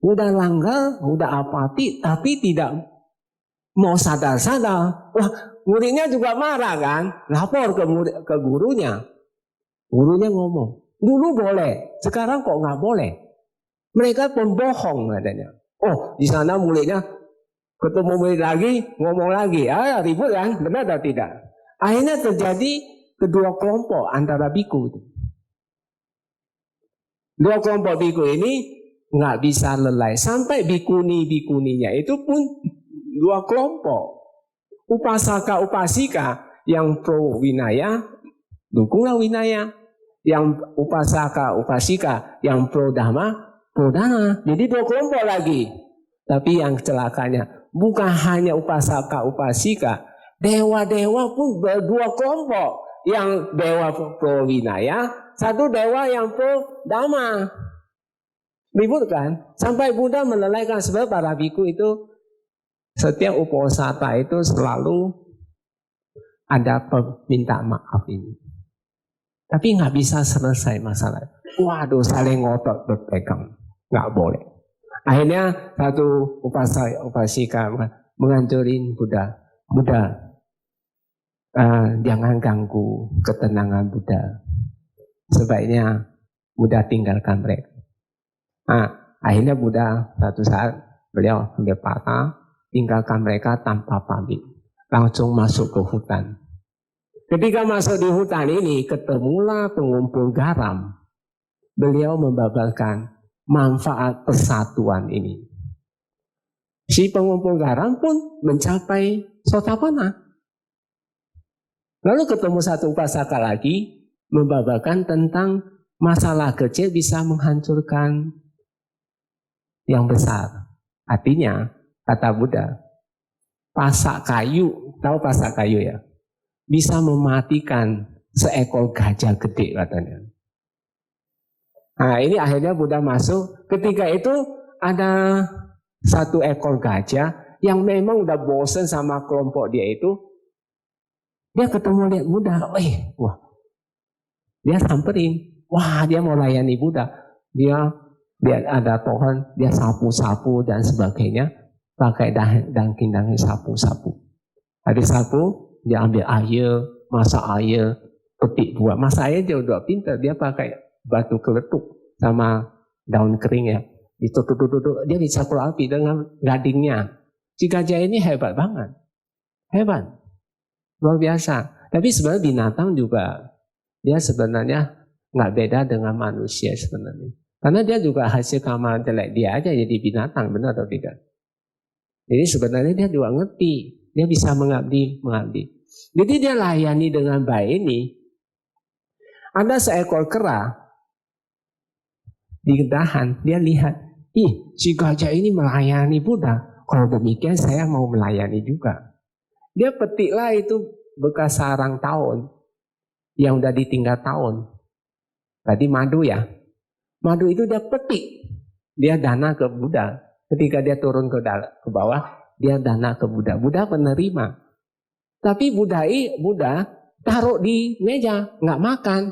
udah langgar, udah apati, tapi tidak mau sadar-sadar. Wah, muridnya juga marah kan, lapor ke gurunya. Gurunya ngomong, dulu boleh, sekarang kok nggak boleh. Mereka pembohong katanya. Oh, di sana muridnya ketemu murid lagi, ngomong lagi, ribut kan, benar atau tidak? Akhirnya terjadi kedua kelompok antara biku. Dua kelompok biku ini nggak bisa lelai, sampai bikuninya itu pun dua kelompok. Upasaka upasika yang pro winaya, dukunglah winaya. Yang upasaka upasika yang pro dhamma, pro dhamma. Jadi dua kelompok lagi. Tapi yang celakanya bukan hanya upasaka upasika, dewa-dewa pun berdua kelompok. Yang dewa pro winaya, satu dewa yang pro dhamma. Ribut kan? Sampai Buddha menelaikan sebab para biku itu setiap uposatha itu selalu ada perminta maaf ini. Tapi nggak bisa selesai masalah. Waduh, saling ngotot berpegang, nggak boleh. Akhirnya satu upasika menganjurin Buddha, jangan ganggu ketenangan Buddha. Sebaiknya Buddha tinggalkan mereka. Akhirnya Buddha satu saat beliau ambil patah, tinggalkan mereka tanpa pamit, langsung masuk ke hutan. Ketika masuk di hutan ini, ketemulah pengumpul garam. Beliau membabarkan manfaat persatuan ini. Si pengumpul garam pun mencapai sotapanna. Lalu ketemu satu upasaka lagi, membabarkan tentang masalah kecil bisa menghancurkan yang besar. Artinya, kata Buddha, pasak kayu, tahu pasak kayu ya? Bisa mematikan seekor gajah gede katanya. Nah ini akhirnya Buddha masuk. Ketika itu ada satu ekor gajah yang memang udah bosen sama kelompok dia itu. Dia ketemu lihat Buddha. Wah, dia samperin. Wah, dia mau layani Buddha. Dia ada pohon, dia sapu-sapu dan sebagainya. Pakai dangking sapu-sapu. Ada sapu. Dia ambil air, masak air, petik buah. Masak air dia udah pintar. Dia pakai batu keletuk sama daun kering ya. Ditutup-tutup. Dia dicakul api dengan gadingnya. Si gajah ini hebat banget. Hebat. Luar biasa. Tapi sebenarnya binatang juga. Dia sebenarnya nggak beda dengan manusia sebenarnya. Karena dia juga hasil karma jelek dia aja jadi binatang, benar atau tidak? Jadi sebenarnya dia juga ngerti, dia bisa mengabdi. Jadi dia layani dengan baik ini. Ada seekor kera di dahan, dia lihat, si gajah ini melayani Buddha. Kalau demikian saya mau melayani juga. Dia petiklah itu bekas sarang tawon yang udah ditinggal tawon. Tadi madu ya. Madu itu dia petik, dia dana ke Buddha. Ketika dia turun ke bawah, dia dana ke Buddha. Buddha menerima. Tapi Buddha taruh di meja, nggak makan.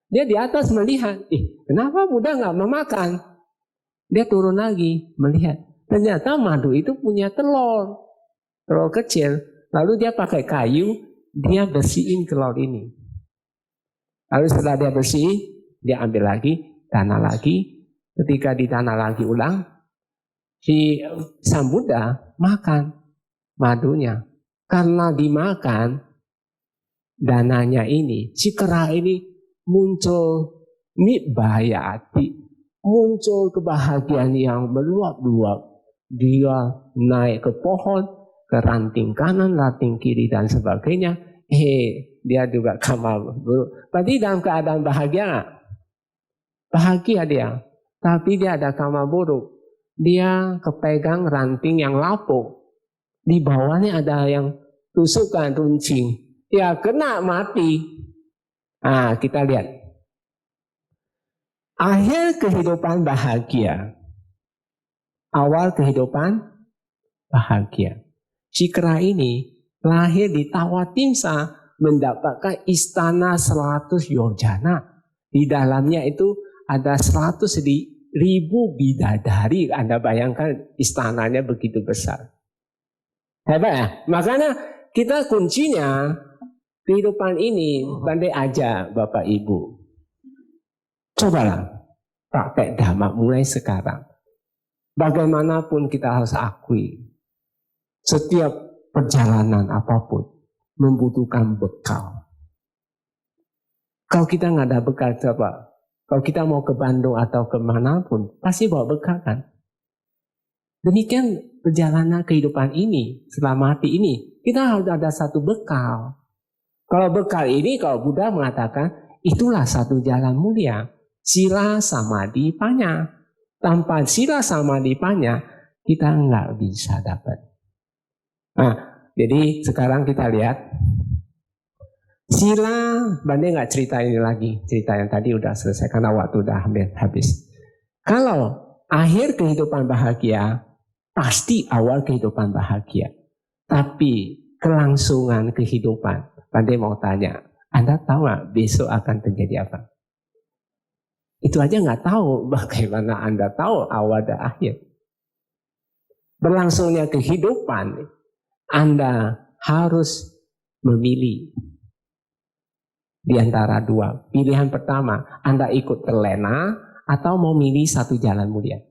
Dia di atas melihat, kenapa Buddha nggak mau makan? Dia turun lagi melihat. Ternyata madu itu punya telur kecil. Lalu dia pakai kayu, dia bersihin telur ini. Lalu setelah dia bersihin, dia ambil lagi, tanah lagi. Ketika ditanah lagi ulang, si Sang Buddha makan madunya. Karena dimakan dananya ini, si kera ini muncul nibbaya-ati, muncul kebahagiaan yang meluap-luap. Dia naik ke pohon, ke ranting kanan, ranting kiri dan sebagainya. Dia juga karma buruk. Berarti dalam keadaan bahagia nggak? Bahagia dia, tapi dia ada karma buruk. Dia kepegang ranting yang lapuk. Di bawahnya ada yang tusukan runcing. Ya kena mati. Nah, kita lihat. Akhir kehidupan bahagia. Awal kehidupan bahagia. Si kera ini lahir di Tawatimsa, mendapatkan istana 100 yojana. Di dalamnya itu ada 100.000 bidadari. Anda bayangkan istananya begitu besar. Hebat ya? Makanya kita kuncinya kehidupan ini pandai aja Bapak Ibu. Cobalah praktek dhamma mulai sekarang. Bagaimanapun kita harus akui, setiap perjalanan apapun membutuhkan bekal. Kalau kita nggak ada bekal, coba. Kalau kita mau ke Bandung atau kemanapun, pasti bawa bekal kan? Demikian perjalanan kehidupan ini, setelah mati ini, kita harus ada satu bekal. Kalau bekal ini, kalau Buddha mengatakan, itulah satu jalan mulia. Sila samadhi panya. Tanpa sila samadhi panya, kita nggak bisa dapat. Nah, jadi sekarang kita lihat. Sila, Bande nggak cerita ini lagi. Cerita yang tadi udah selesai karena waktu udah hampir habis. Kalau akhir kehidupan bahagia, pasti awal kehidupan bahagia. Tapi kelangsungan kehidupan, Bande mau tanya, Anda tahu nggak besok akan terjadi apa? Itu aja nggak tahu, bagaimana Anda tahu awal dan akhir? Berlangsungnya kehidupan, Anda harus memilih. Di antara dua. Pilihan pertama, Anda ikut terlena atau mau milih satu jalan mulia.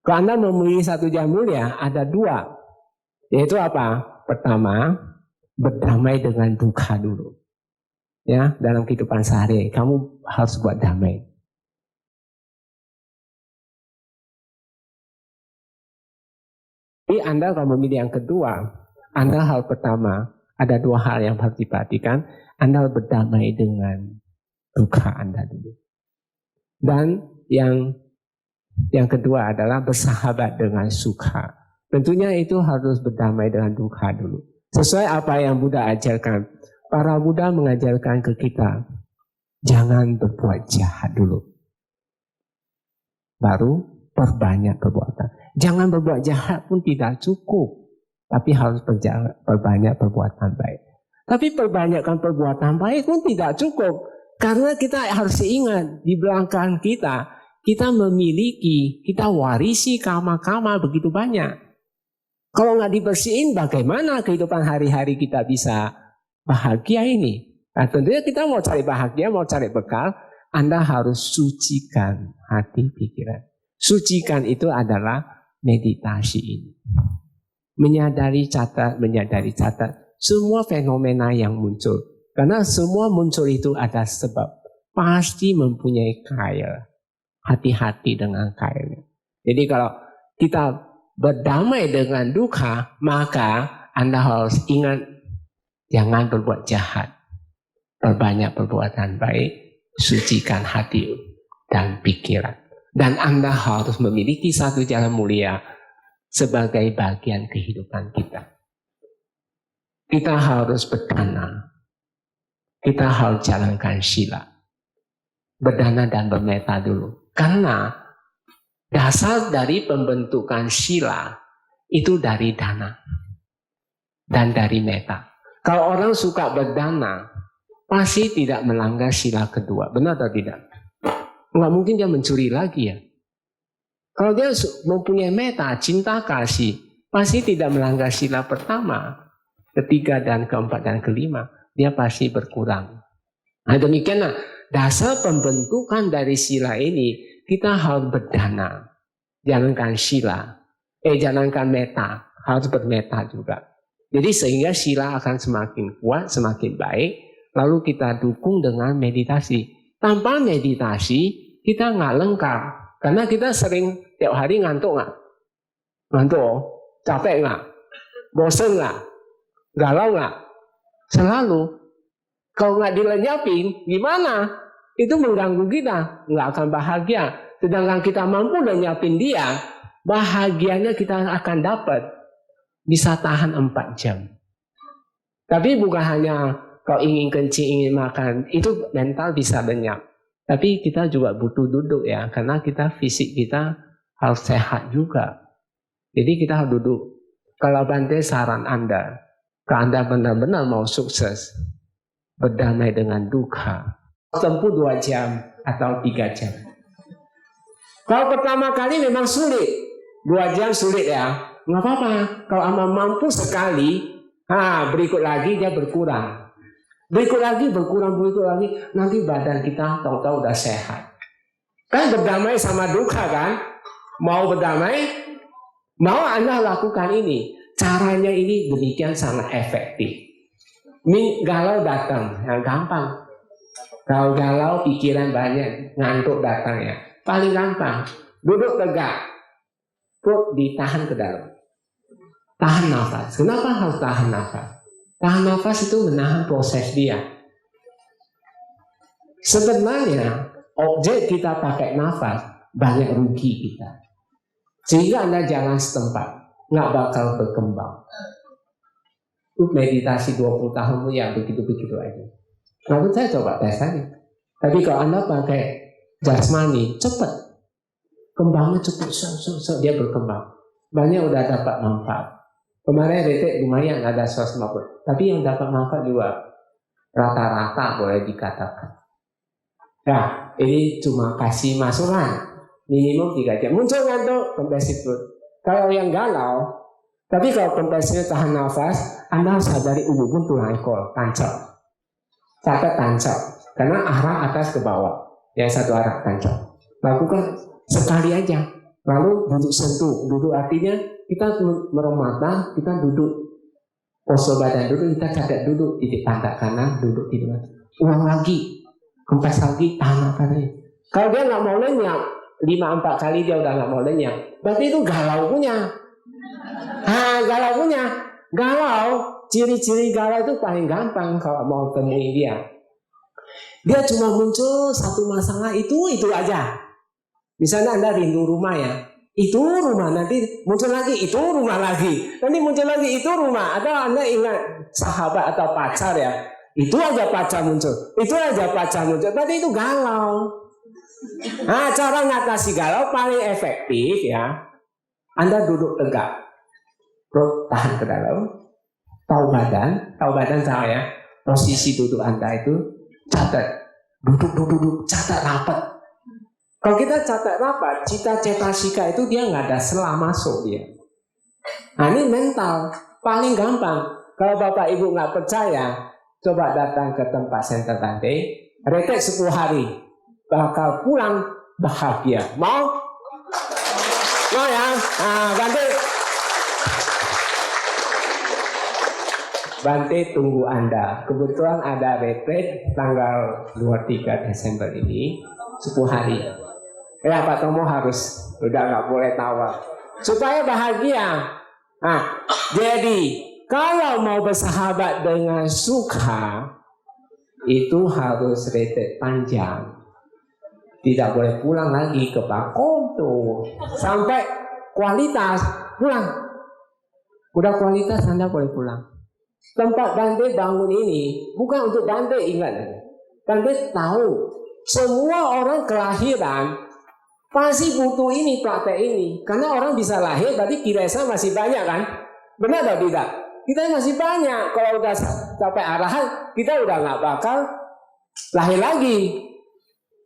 Kalau Anda memilih satu jalan mulia, ada dua. Yaitu apa? Pertama, berdamai dengan dukkha dulu. Ya, dalam kehidupan sehari, kamu harus buat damai. Jadi Anda kalau memilih yang kedua, Anda hal pertama, ada dua hal yang harus diperhatikan. Anda berdamai dengan dukkha Anda dulu. Dan yang kedua adalah bersahabat dengan sukha. Tentunya itu harus berdamai dengan dukkha dulu. Sesuai apa yang Buddha ajarkan. Para Buddha mengajarkan ke kita, jangan berbuat jahat dulu. Baru perbanyak perbuatan. Jangan berbuat jahat pun tidak cukup. Tapi harus perbanyak perbuatan baik. Tapi perbanyakkan perbuatan baik pun tidak cukup. Karena kita harus ingat, di belakang kita memiliki, kita warisi karma-karma begitu banyak. Kalau nggak dibersihin, bagaimana kehidupan hari-hari kita bisa bahagia ini? Nah, tentunya kita mau cari bahagia, mau cari bekal, Anda harus sucikan hati pikiran. Sucikan itu adalah meditasi ini. Menyadari catat, semua fenomena yang muncul. Karena semua muncul itu ada sebab. Pasti mempunyai kaya. hati-hati dengan kailnya. Jadi kalau kita berdamai dengan duka, maka Anda harus ingat jangan berbuat jahat. Perbanyak perbuatan baik, sucikan hati dan pikiran. Dan Anda harus memiliki satu jalan mulia sebagai bagian kehidupan kita. Kita harus berdana. Kita harus jalankan sila. Berdana dan bermeta dulu. Karena dasar dari pembentukan sila itu dari dana dan dari meta. Kalau orang suka berdana, pasti tidak melanggar sila kedua. Benar atau tidak? Nggak mungkin dia mencuri lagi ya. Kalau dia mempunyai meta, cinta kasih, pasti tidak melanggar sila pertama, ketiga dan keempat dan kelima. Dia pasti berkurang. Nah demikianlah dasar pembentukan dari sila ini. Kita harus berdana, jalankan sila, jalankan meta, harus bermeta juga. Jadi sehingga sila akan semakin kuat, semakin baik. Lalu kita dukung dengan meditasi. Tanpa meditasi kita nggak lengkap, karena kita sering tiap hari ngantuk nggak? Ngantuk, capek nggak? Bosen nggak? Galau nggak? Selalu. Kalau nggak dilenyapin, gimana? Itu mengganggu kita, nggak akan bahagia. Sedangkan kita mampu lenyapin dia, bahagianya kita akan dapat. Bisa tahan 4 jam. Tapi bukan hanya kalau ingin kencing, ingin makan, itu mental bisa lenyap. Tapi kita juga butuh duduk ya, karena kita fisik kita harus sehat juga. Jadi kita harus duduk. Kalau Bante saran Anda, kalau Anda benar-benar mau sukses, berdamai dengan duka, tempuh 2 jam atau 3 jam. Kalau pertama kali memang sulit, 2 jam sulit ya, nggak apa-apa. Kalau Anda mampu sekali, berikut lagi dia berkurang. Berikut lagi berkurang, nanti badan kita tahu-tahu udah sehat. Kan berdamai sama duka kan? Mau berdamai? Mau Anda lakukan ini. Caranya ini demikian sangat efektif. Galau datang, yang gampang. Kalau galau pikiran banyak, ngantuk datang ya. Paling gampang, duduk tegak, perut ditahan ke dalam. Tahan nafas. Kenapa harus tahan nafas? Tahan nafas itu menahan proses dia. Sebenarnya objek kita pakai nafas banyak rugi kita. Sehingga Anda jangan setempat, nggak bakal berkembang. Meditasi 20 tahun ya begitu-begitu aja. Lalu saya coba tes aja. Tapi kalau Anda pakai jasmani, cepat. Kembangnya cepat, dia berkembang. Banyak udah dapat manfaat. Kemarin retek lumayan ada 150. Tapi yang dapat manfaat juga rata-rata boleh dikatakan. Nah, ini cuma kasih masukan. Minimum 3 jam. Muncul ngantuk, kempes perut. Kalau yang galau, tapi kalau kempesnya tahan nafas, Anda harus sadari ubun tulang ekor, tancap. Catat tancap, karena arah atas ke bawah, yang satu arah tancap. Lakukan sekali aja, lalu duduk sentuh. Duduk artinya kita merem mata, kita duduk postur badan duduk, kita catat duduk titik pantat kanan, duduk di depan. Ulang lagi, kempes lagi, tahan nafas. Kalau dia nggak mau lenyap, 5-4 kali dia udah nggak mau lenyap, berarti itu galau punya. Galau punya, galau. Ciri-ciri galau itu paling gampang kalau mau temuin dia. Dia cuma muncul satu masalah itu aja. Misalnya Anda rindu rumah ya, itu rumah, nanti muncul lagi itu rumah lagi, nanti muncul lagi itu rumah. Atau Anda ingat sahabat atau pacar ya, itu aja pacar muncul, itu aja pacar muncul. Berarti itu galau. Cara ngatasi galau paling efektif ya, Anda duduk tegak, perut tahan ke dalam. Tahu badan sama ya. Posisi duduk Anda itu catat. Duduk, catat rapat. Kalau kita catat rapat, cita-cita itu dia nggak ada selah masuk dia. Nah ini mental, paling gampang. Kalau Bapak Ibu nggak percaya, coba datang ke tempat center Bante, retek 10 hari, bakal pulang bahagia. Mau? Mau ya? Bante tunggu Anda. Kebetulan ada retreat tanggal 23 Desember ini 10 hari. Ya Pak Tomo harus udah nggak boleh tawa supaya bahagia. Nah, jadi kalau mau bersahabat dengan suka itu harus retret panjang. Tidak boleh pulang lagi ke Bakom tuh sampai kualitas pulang. Udah kualitas Anda boleh pulang. Tempat Bante bangun ini bukan untuk Bante, ingat. Bante tahu semua orang kelahiran pasti butuh ini, praktek ini. Karena orang bisa lahir, berarti kiresa masih banyak kan? Benar atau tidak? Kita masih banyak. Kalau udah sampai arahan, kita udah nggak bakal lahir lagi.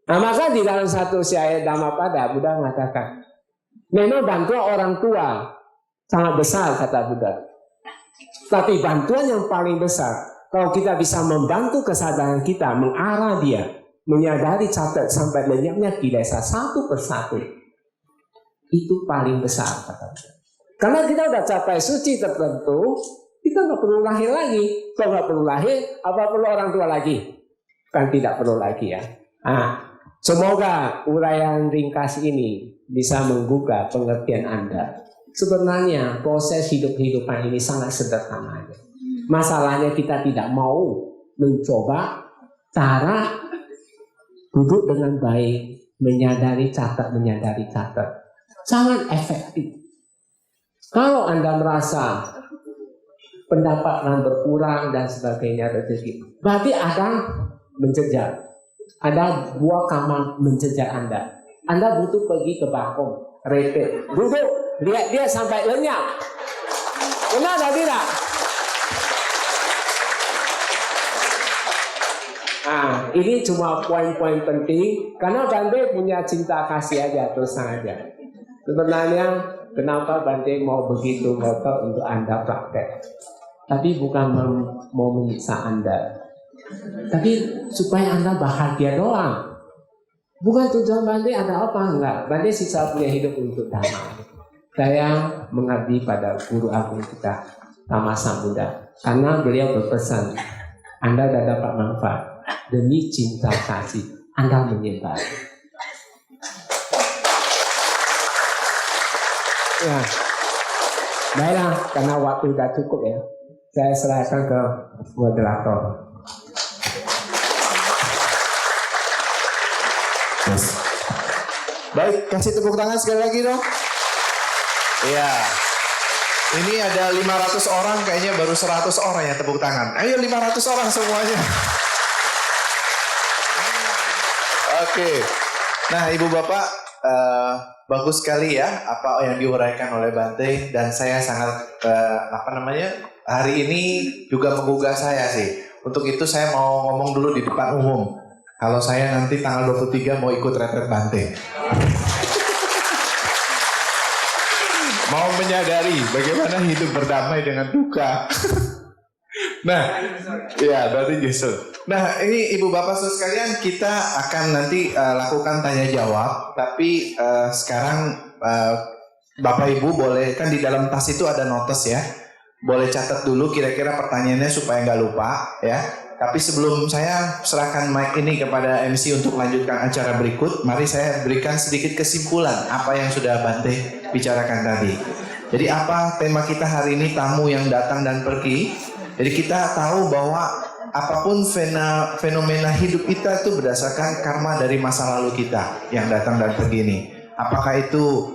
Nah, maka di dalam satu ayat Dhammapada, Buddha mengatakan, memang bantuan orang tua sangat besar, kata Buddha. Tapi bantuan yang paling besar, kalau kita bisa membantu kesadaran kita, mengarah dia, menyadari catat sampai lenyapnya kilesa satu persatu, itu paling besar, kata Buddha. Karena kita udah capai suci tertentu, kita nggak perlu lahir lagi. Kalau nggak perlu lahir, apa perlu orang tua lagi? Kan tidak perlu lagi ya. Semoga uraian ringkas ini bisa menggugah pengertian Anda. Sebenarnya proses hidup-hidupan ini sangat sederhana. Masalahnya kita tidak mau mencoba cara duduk dengan baik, menyadari catat. Sangat efektif. Kalau Anda merasa pendapatan berkurang dan sebagainya rezeki, berarti ada menjejak. Ada buah kamar menjejak Anda. Anda butuh pergi ke Bakom, retret, duduk, lihat dia sampai lenyap. Benar atau tidak? Ini cuma poin-poin penting karena Bante punya cinta kasih aja, terus aja. Sebenarnya kenapa Bante mau begitu ngotot untuk Anda praktek? Tapi bukan mau menyiksa Anda, tapi supaya Anda bahagia doang. Bukan tujuan Bante ada apa, enggak. Bante sisa punya hidup untuk Dhamma. Saya mengabdi pada Guru Agung kita, Dhamma Sambuddha, karena beliau berpesan, Anda sudah dapat manfaat. Demi cinta kasih Anda menyebar. Ya, baiklah, karena waktu sudah cukup ya, saya serahkan ke moderator. Yes. Baik, kasih tepuk tangan sekali lagi dong. Iya. Ini ada 500 orang, kayaknya baru 100 orang yang tepuk tangan. Ayo 500 orang semuanya. Oke. Nah, Ibu Bapak, bagus sekali ya apa yang diuraikan oleh Bante, dan saya sangat hari ini juga menggugah saya sih. Untuk itu saya mau ngomong dulu di depan umum. Kalau saya nanti tanggal 23 mau ikut retret Bante. Mau menyadari bagaimana hidup berdamai dengan duka. Nah, ya berarti justru. Nah, ini Ibu Bapak Saudara sekalian, kita akan nanti lakukan tanya jawab. Tapi sekarang Bapak Ibu boleh, kan di dalam tas itu ada notes ya. Boleh catat dulu kira-kira pertanyaannya supaya nggak lupa ya. Tapi sebelum saya serahkan mic ini kepada MC untuk melanjutkan acara berikut, mari saya berikan sedikit kesimpulan apa yang sudah Bante bicarakan tadi. Jadi apa tema kita hari ini, tamu yang datang dan pergi. Jadi kita tahu bahwa apapun fenomena hidup kita itu berdasarkan karma dari masa lalu kita yang datang dan pergi ini. Apakah itu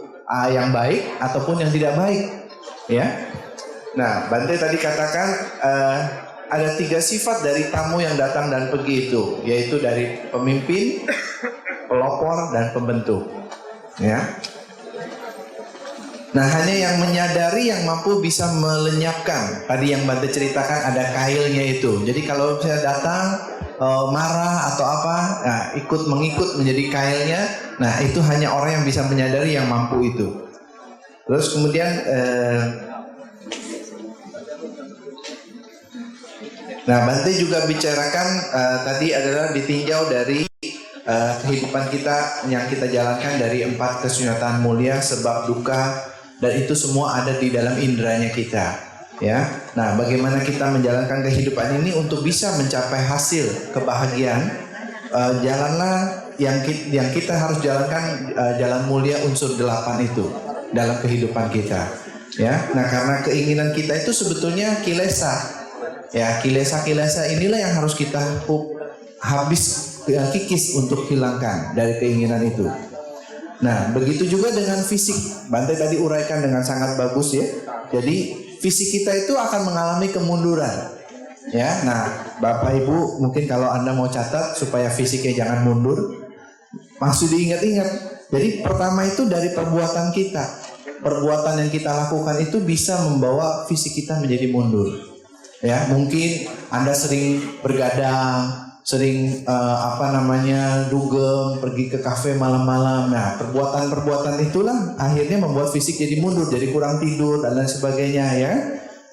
yang baik ataupun yang tidak baik, ya? Nah, Bante tadi katakan ada 3 sifat dari tamu yang datang dan pergi itu, yaitu dari pemimpin, pelopor, dan pembentuk, ya. Nah, hanya yang menyadari yang mampu bisa melenyapkan. Tadi yang Bante ceritakan ada kailnya itu. Jadi kalau saya datang marah atau apa, nah, mengikut menjadi kailnya. Nah, itu hanya orang yang bisa menyadari yang mampu itu. Terus kemudian Bante juga bicarakan tadi adalah ditinjau dari kehidupan kita yang kita jalankan dari 4 kesunyatan mulia, sebab, duka, dan itu semua ada di dalam inderanya kita, ya. Nah, bagaimana kita menjalankan kehidupan ini untuk bisa mencapai hasil kebahagiaan? Jalanlah yang kita harus jalankan jalan mulia unsur 8 itu dalam kehidupan kita. Ya, nah karena keinginan kita itu sebetulnya kilesa. Ya, kilesa-kilesa inilah yang harus kita habis kikis untuk hilangkan dari keinginan itu. Nah, begitu juga dengan fisik. Bante tadi uraikan dengan sangat bagus ya. Jadi fisik kita itu akan mengalami kemunduran. Ya, nah Bapak Ibu mungkin kalau Anda mau catat supaya fisiknya jangan mundur, masih diingat-ingat. Jadi pertama itu dari perbuatan kita. Perbuatan yang kita lakukan itu bisa membawa fisik kita menjadi mundur. Ya, mungkin Anda sering bergadang, sering dugem, pergi ke kafe malam-malam. Nah, perbuatan-perbuatan itulah akhirnya membuat fisik jadi mundur, jadi kurang tidur dan lain sebagainya ya.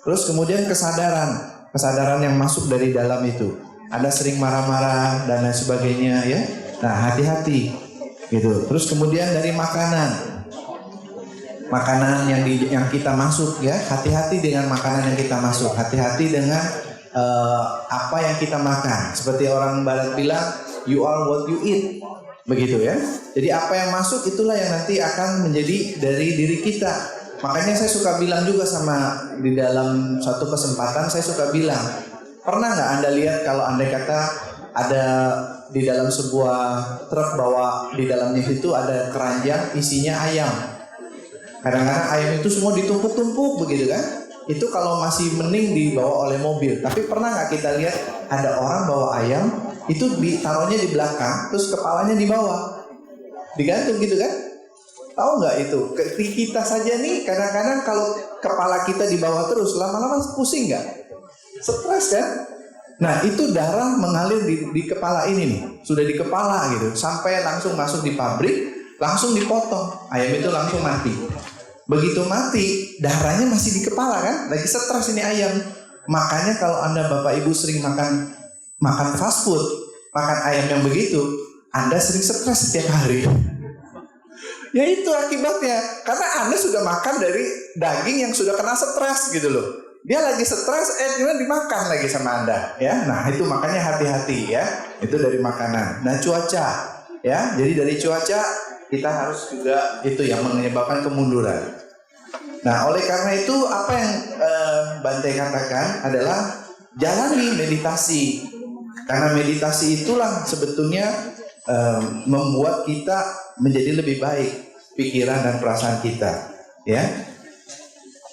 Terus kemudian kesadaran yang masuk dari dalam itu. Anda sering marah-marah dan lain sebagainya ya. Nah, hati-hati gitu. Terus kemudian dari makanan yang kita masuk ya, hati-hati dengan makanan yang kita masuk, hati-hati dengan apa yang kita makan. Seperti orang barat bilang, you are what you eat, begitu ya. Jadi apa yang masuk itulah yang nanti akan menjadi dari diri kita. Makanya saya suka bilang juga di dalam suatu kesempatan saya suka bilang, pernah nggak Anda lihat kalau andai kata ada di dalam sebuah truk bawa di dalamnya itu ada keranjang isinya ayam. Kadang-kadang ayam itu semua ditumpuk-tumpuk begitu kan? Itu kalau masih mending dibawa oleh mobil. Tapi pernah nggak kita lihat ada orang bawa ayam itu ditaruhnya di belakang, terus kepalanya di bawah, digantung gitu kan? Tahu nggak itu? Kita saja nih kadang-kadang kalau kepala kita di bawah terus, lama-lama pusing nggak? Stres kan? Nah itu darah mengalir di kepala ini nih, sudah di kepala gitu, sampai langsung masuk di pabrik. Langsung dipotong, ayam itu langsung mati. Begitu mati, darahnya masih di kepala kan? Lagi stres ini ayam. Makanya kalau Anda Bapak Ibu sering makan fast food, makan ayam yang begitu, Anda sering stres setiap hari. Ya itu akibatnya, karena Anda sudah makan dari daging yang sudah kena stres gitu loh. Dia lagi stres, kemudian dimakan lagi sama Anda. Ya, nah itu makanya hati-hati ya. Itu dari makanan. Nah cuaca, ya. Jadi dari cuaca kita harus juga itu yang menyebabkan kemunduran. Nah, oleh karena itu apa yang Bante katakan adalah jalani meditasi. Karena meditasi itulah sebetulnya membuat kita menjadi lebih baik pikiran dan perasaan kita. Ya,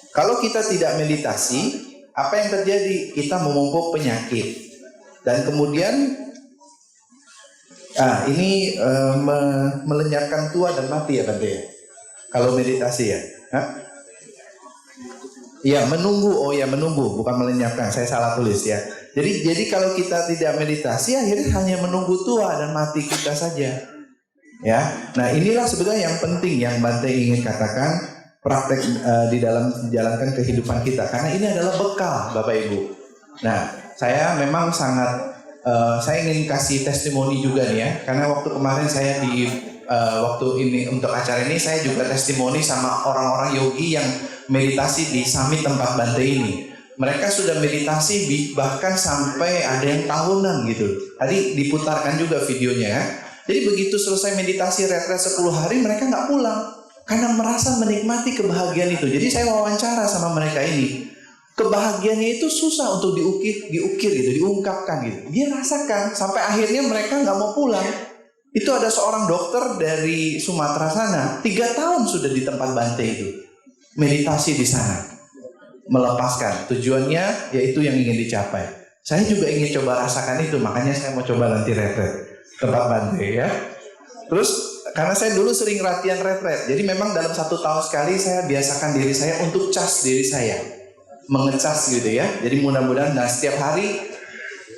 kalau kita tidak meditasi, apa yang terjadi? Kita memumpuk penyakit dan kemudian ini melenyapkan tua dan mati ya Bante ya? Kalau meditasi ya? Iya menunggu, menunggu bukan melenyapkan, saya salah tulis ya. Jadi kalau kita tidak meditasi akhirnya hanya menunggu tua dan mati kita saja. Ya, nah inilah sebetulnya yang penting yang Bante ingin katakan praktek di dalam menjalankan kehidupan kita. Karena ini adalah bekal Bapak Ibu. Nah saya memang saya ingin kasih testimoni juga nih ya, karena waktu kemarin saya waktu ini untuk acara ini saya juga testimoni sama orang-orang yogi yang meditasi di summit tempat Bante ini. Mereka sudah meditasi bahkan sampai ada yang tahunan gitu. Tadi diputarkan juga videonya ya. Jadi begitu selesai meditasi retret 10 hari mereka nggak pulang karena merasa menikmati kebahagiaan itu. Jadi saya wawancara sama mereka ini. Kebahagiaannya itu susah untuk diukir gitu, diungkapkan gitu. Dia rasakan sampai akhirnya mereka nggak mau pulang. Itu ada seorang dokter dari Sumatera sana, 3 tahun sudah di tempat Bante itu, meditasi di sana, melepaskan. Tujuannya yaitu yang ingin dicapai. Saya juga ingin coba rasakan itu, makanya saya mau coba nanti retret tempat Bante ya. Terus karena saya dulu sering latihan retret, jadi memang dalam 1 tahun sekali saya biasakan diri saya untuk cas diri saya. Mengecas gitu ya. Jadi mudah-mudahan setiap hari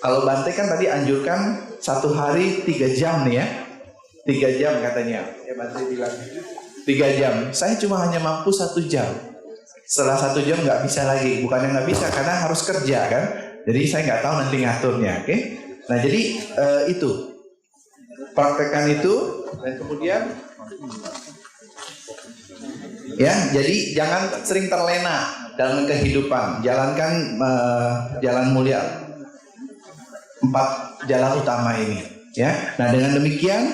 kalau Bante kan tadi anjurkan 1 hari 3 jam nih ya. 3 jam katanya. Ya Bante bilang 3 jam. Saya cuma hanya mampu 1 jam. Setelah 1 jam nggak bisa lagi. Bukannya nggak bisa karena harus kerja kan. Jadi saya nggak tahu nanti ngaturnya. Oke. Nah jadi itu praktekkan itu dan kemudian ya jadi jangan sering terlena dalam kehidupan, jalankan jalan mulia 4 jalan utama ini, ya. Nah dengan demikian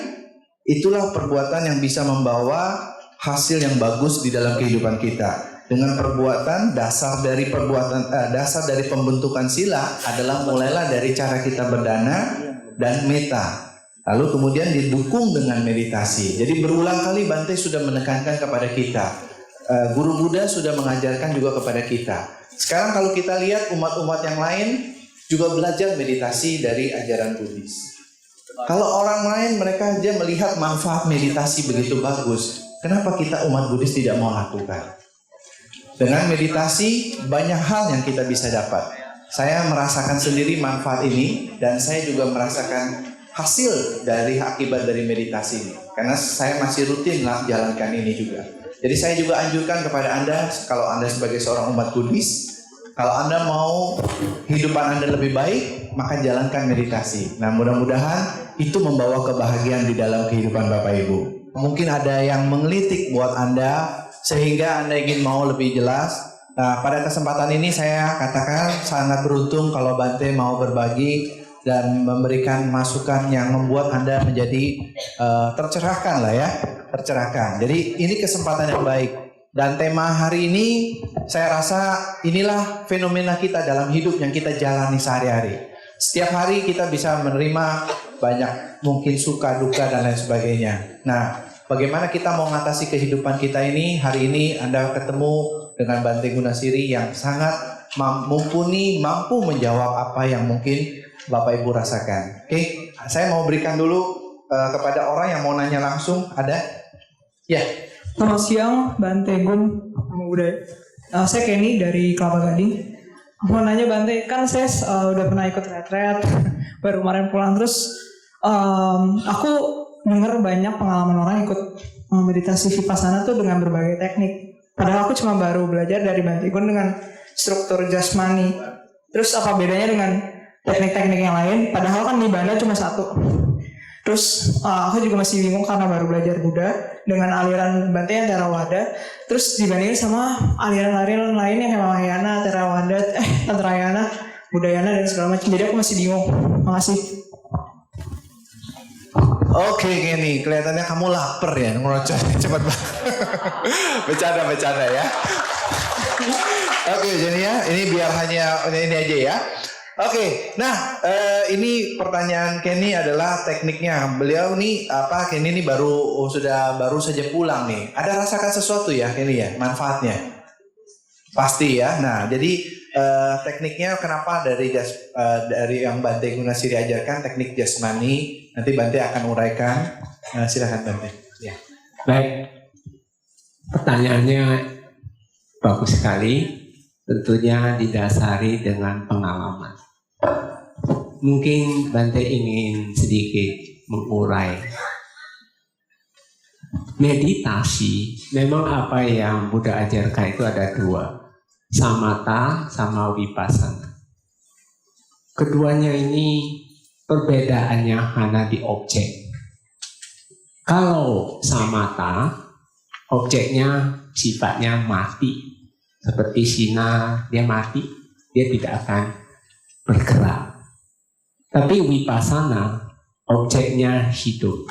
itulah perbuatan yang bisa membawa hasil yang bagus di dalam kehidupan kita. Dengan perbuatan, dasar dari pembentukan sila adalah mulailah dari cara kita berdana dan meta. Lalu kemudian didukung dengan meditasi. Jadi berulang kali Bante sudah menekankan kepada kita. Guru Buddha sudah mengajarkan juga kepada kita. Sekarang kalau kita lihat umat-umat yang lain juga belajar meditasi dari ajaran Buddhis. Kalau orang lain mereka aja melihat manfaat meditasi begitu bagus, kenapa kita umat Buddhis tidak mau lakukan? Dengan meditasi banyak hal yang kita bisa dapat. Saya merasakan sendiri manfaat ini dan saya juga merasakan hasil dari akibat dari meditasi ini. Karena saya masih rutin lah jalankan ini juga. Jadi saya juga anjurkan kepada Anda, kalau Anda sebagai seorang umat Buddhis, kalau Anda mau kehidupan Anda lebih baik, maka jalankan meditasi. Nah, mudah-mudahan itu membawa kebahagiaan di dalam kehidupan Bapak Ibu. Mungkin ada yang menggelitik buat Anda sehingga Anda ingin mau lebih jelas. Nah, pada kesempatan ini saya katakan sangat beruntung kalau Bante mau berbagi dan memberikan masukan yang membuat Anda menjadi tercerahkan lah ya, tercerahkan. Jadi ini kesempatan yang baik. Dan tema hari ini saya rasa inilah fenomena kita dalam hidup yang kita jalani sehari-hari. Setiap hari kita bisa menerima banyak mungkin suka, duka dan lain sebagainya. Nah, bagaimana kita mau mengatasi kehidupan kita ini? Hari ini Anda ketemu dengan Bante Gunasiri yang sangat mumpuni, mampu menjawab apa yang mungkin Bapak Ibu rasakan. Oke, saya mau berikan dulu kepada orang yang mau nanya langsung. Ada? Ya. Selamat siang, Bante Gun, nama budaya. Saya Kenny dari Kelapa Gading. Mau nanya Bante, kan saya udah pernah ikut retret, baru kemarin pulang. Terus aku dengar banyak pengalaman orang ikut meditasi vipassana tuh dengan berbagai teknik. Padahal aku cuma baru belajar dari Bante Gun dengan struktur jasmani. Terus apa bedanya dengan teknik-teknik yang lain? Padahal kan nibbana cuma satu. Terus aku juga masih bingung karena baru belajar Buddha dengan aliran Bante yang Theravada. Terus dibandingin sama aliran-aliran lain yang kayak Mahayana, Theravada, Tantrayana, Buddhayana dan segala macam. Jadi aku masih bingung. Makasih. Oke, Kenny, kelihatannya kamu lapar ya, ngerocos cepat banget. Bercanda ya. Oke, jadi ya, ini biar hanya ini aja ya. Oke, nah ini pertanyaan Kenny adalah tekniknya. Beliau nih Kenny ini baru saja pulang nih. Ada rasakan sesuatu ya Kenny ya, manfaatnya? Pasti ya. Nah, jadi tekniknya kenapa dari yang Bante Gunasiri ajarkan teknik jasmani, nanti Bante akan uraikan. Silakan Bante. Ya. Baik. Pertanyaannya bagus sekali. Tentunya didasari dengan pengalaman. Mungkin Bante ingin sedikit mengurai. Meditasi, memang apa yang Buddha ajarkan itu ada dua. Samatha sama vipassana. Keduanya ini perbedaannya hanya di objek. Kalau samatha, objeknya sifatnya mati. Seperti sinar, dia mati, dia tidak akan bergerak. Tapi vipassana, objeknya hidup.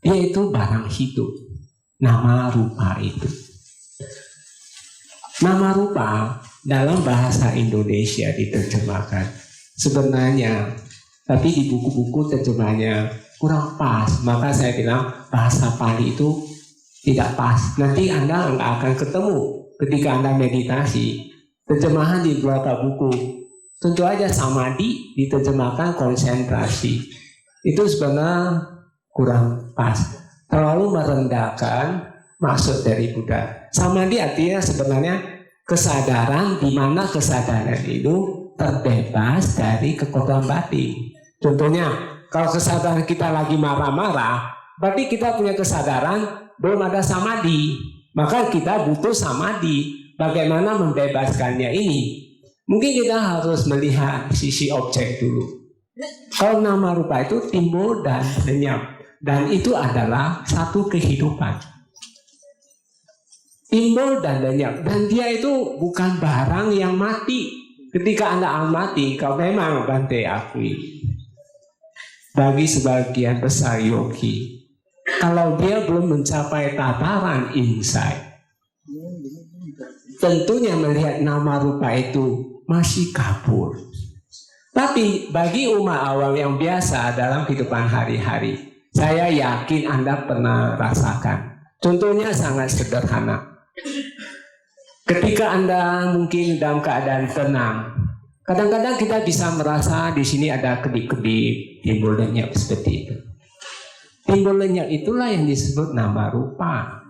Dia itu barang hidup. Nama rupa itu. Nama rupa dalam bahasa Indonesia diterjemahkan. Sebenarnya, tapi di buku-buku terjemahnya kurang pas. Maka saya bilang bahasa Pali itu tidak pas. Nanti Anda nggak akan ketemu ketika Anda meditasi. Terjemahan di beberapa buku. Tentu aja samadhi diterjemahkan konsentrasi. Itu sebenarnya kurang pas. Terlalu merendahkan maksud dari Buddha. Samadhi artinya sebenarnya kesadaran, di mana kesadaran itu terbebas dari kekuatan batin. Contohnya, kalau kesadaran kita lagi marah-marah, berarti kita punya kesadaran belum ada samadhi. Maka kita butuh samadhi. Bagaimana membebaskannya ini? Mungkin kita harus melihat sisi objek dulu. Kalau nama rupa itu timbul dan lenyap. Dan itu adalah satu kehidupan. Timbul dan lenyap. Dan dia itu bukan barang yang mati. Ketika Anda mati, kau memang Bante akui. Bagi sebagian besar yogi, kalau dia belum mencapai tataran insight, tentunya melihat nama rupa itu masih kabur. Tapi bagi umat awam yang biasa dalam kehidupan hari-hari, saya yakin Anda pernah rasakan. Contohnya sangat sederhana. Ketika Anda mungkin dalam keadaan tenang, kadang-kadang kita bisa merasa di sini ada kedip-kedip, timbul lenyap seperti itu. Timbul lenyap itulah yang disebut nama rupa.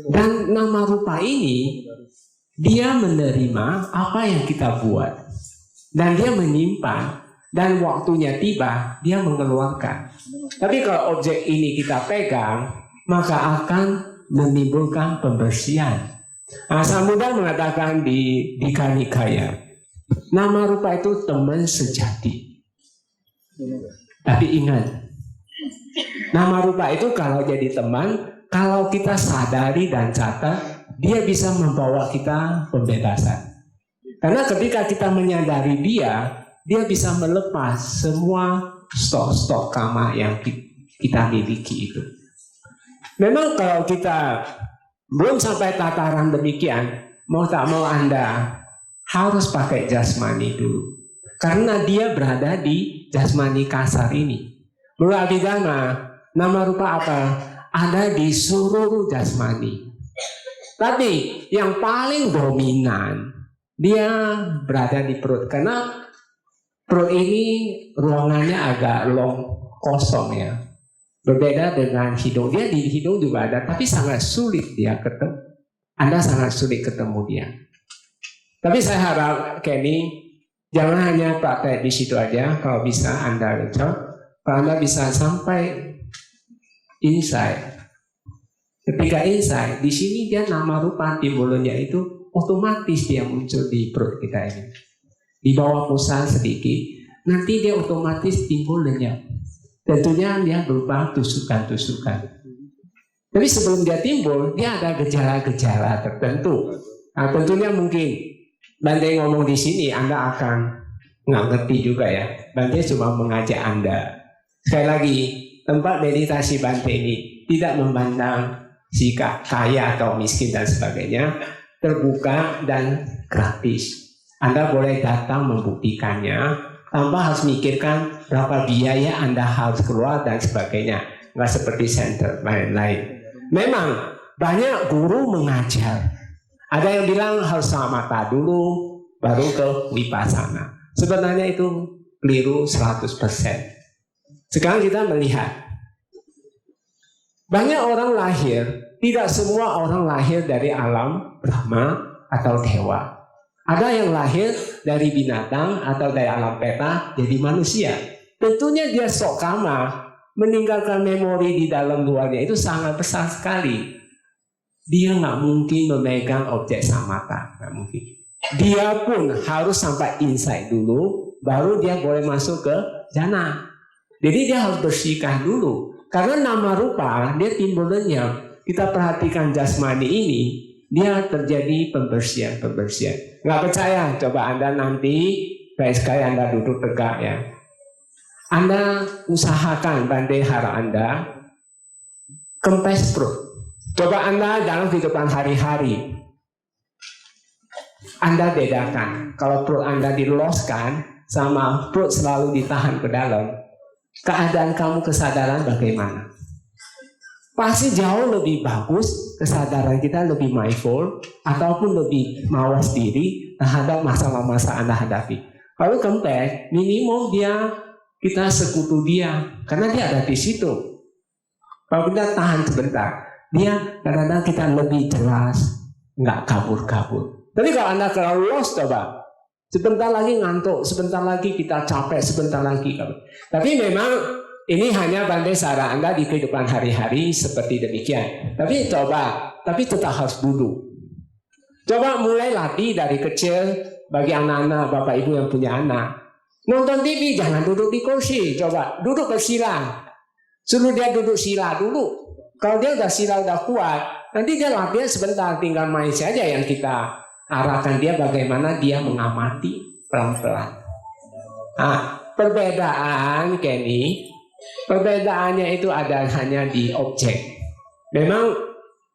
Dan nama rupa ini, dia menerima apa yang kita buat. Dan dia menyimpan, dan waktunya tiba, dia mengeluarkan. Tapi kalau objek ini kita pegang, maka akan menimbulkan pembersihan. Sang Buddha mengatakan di Dika Nikaya, nama rupa itu teman sejati. Tapi ingat, nama rupa itu kalau jadi teman, kalau kita sadari dan catat, dia bisa membawa kita pembebasan. Karena ketika kita menyadari dia bisa melepas semua stok-stok karma yang kita miliki itu. Memang kalau kita belum sampai tataran demikian, mau tak mau Anda harus pakai jasmani dulu. Karena dia berada di jasmani kasar ini. Menurut Abhidhamma, nama rupa apa? Ada di seluruh jasmani. Tapi yang paling dominan, dia berada di perut. Karena perut ini ruangannya agak kosong ya. Berbeda dengan hidung. Dia di hidung juga ada, tapi sangat sulit dia ketemu. Anda sangat sulit ketemu dia. Tapi saya harap Kenny jangan hanya praktek di situ aja. Kalau bisa Anda lecok, kalau Anda bisa sampai insight. Ketika insight, di sini dia nama rupa timbulnya itu otomatis dia muncul di perut kita ini. Di bawah pusat sedikit, nanti dia otomatis timbul lenyap. Tentunya dia berupa tusukan-tusukan. Tapi sebelum dia timbul, dia ada gejala-gejala tertentu. Nah, tentunya mungkin Bante ngomong di sini, Anda akan nggak ngerti juga ya. Bante cuma mengajak Anda. Sekali lagi, tempat meditasi Bante ini tidak memandang sikap kaya atau miskin dan sebagainya, terbuka dan gratis. Anda boleh datang membuktikannya tanpa harus mikirkan berapa biaya Anda harus keluar dan sebagainya. Nggak seperti center lain-lain. Memang banyak guru mengajar. Ada yang bilang harus samatha dulu, baru ke vipassana. Sebenarnya itu keliru 100%. Sekarang kita melihat banyak orang lahir, tidak semua orang lahir dari alam Brahma atau dewa. Ada yang lahir dari binatang atau dari alam peta jadi manusia. Tentunya dia sok karma, meninggalkan memori di dalam luarnya itu sangat besar sekali. Dia nggak mungkin memegang objek samatha, nggak mungkin. Dia pun harus sampai insight dulu, baru dia boleh masuk ke jana. Jadi dia harus bersihkan dulu. Karena nama rupa dia timbul lenyap. Kita perhatikan jasmani ini, dia terjadi pembersihan. Nggak percaya? Coba Anda nanti baik sekali Anda duduk tegak ya. Anda usahakan Bante harap Anda kempes perut. Coba Anda dalam kehidupan hari-hari Anda bedakan. Kalau perut Anda diloloskan sama perut selalu ditahan ke dalam, keadaan kamu kesadaran bagaimana? Pasti jauh lebih bagus, kesadaran kita lebih mindful ataupun lebih mawas diri terhadap masalah-masalah Anda hadapi. Kalau kempes, minimum kita sekutu dia karena dia ada di situ. Kalau kita tahan sebentar, dia kadang-kadang kita lebih jelas, nggak kabur-kabur. Tapi kalau Anda terlalu lost, coba sebentar lagi ngantuk, sebentar lagi kita capek, sebentar lagi kabur. Tapi memang ini hanya Bante saran Anda di kehidupan hari-hari seperti demikian. Tapi tetap harus duduk. Coba mulai latih dari kecil bagi anak-anak, bapak ibu yang punya anak. Nonton TV jangan duduk di kursi, coba duduk bersila. Suruh dia duduk sila dulu. Kalau dia udah sila udah kuat, nanti dia latihan sebentar, tinggal main saja yang kita arahkan dia bagaimana dia mengamati pelan-pelan. Nah, perbedaan Kenny Perbedaannya itu ada hanya di objek. Memang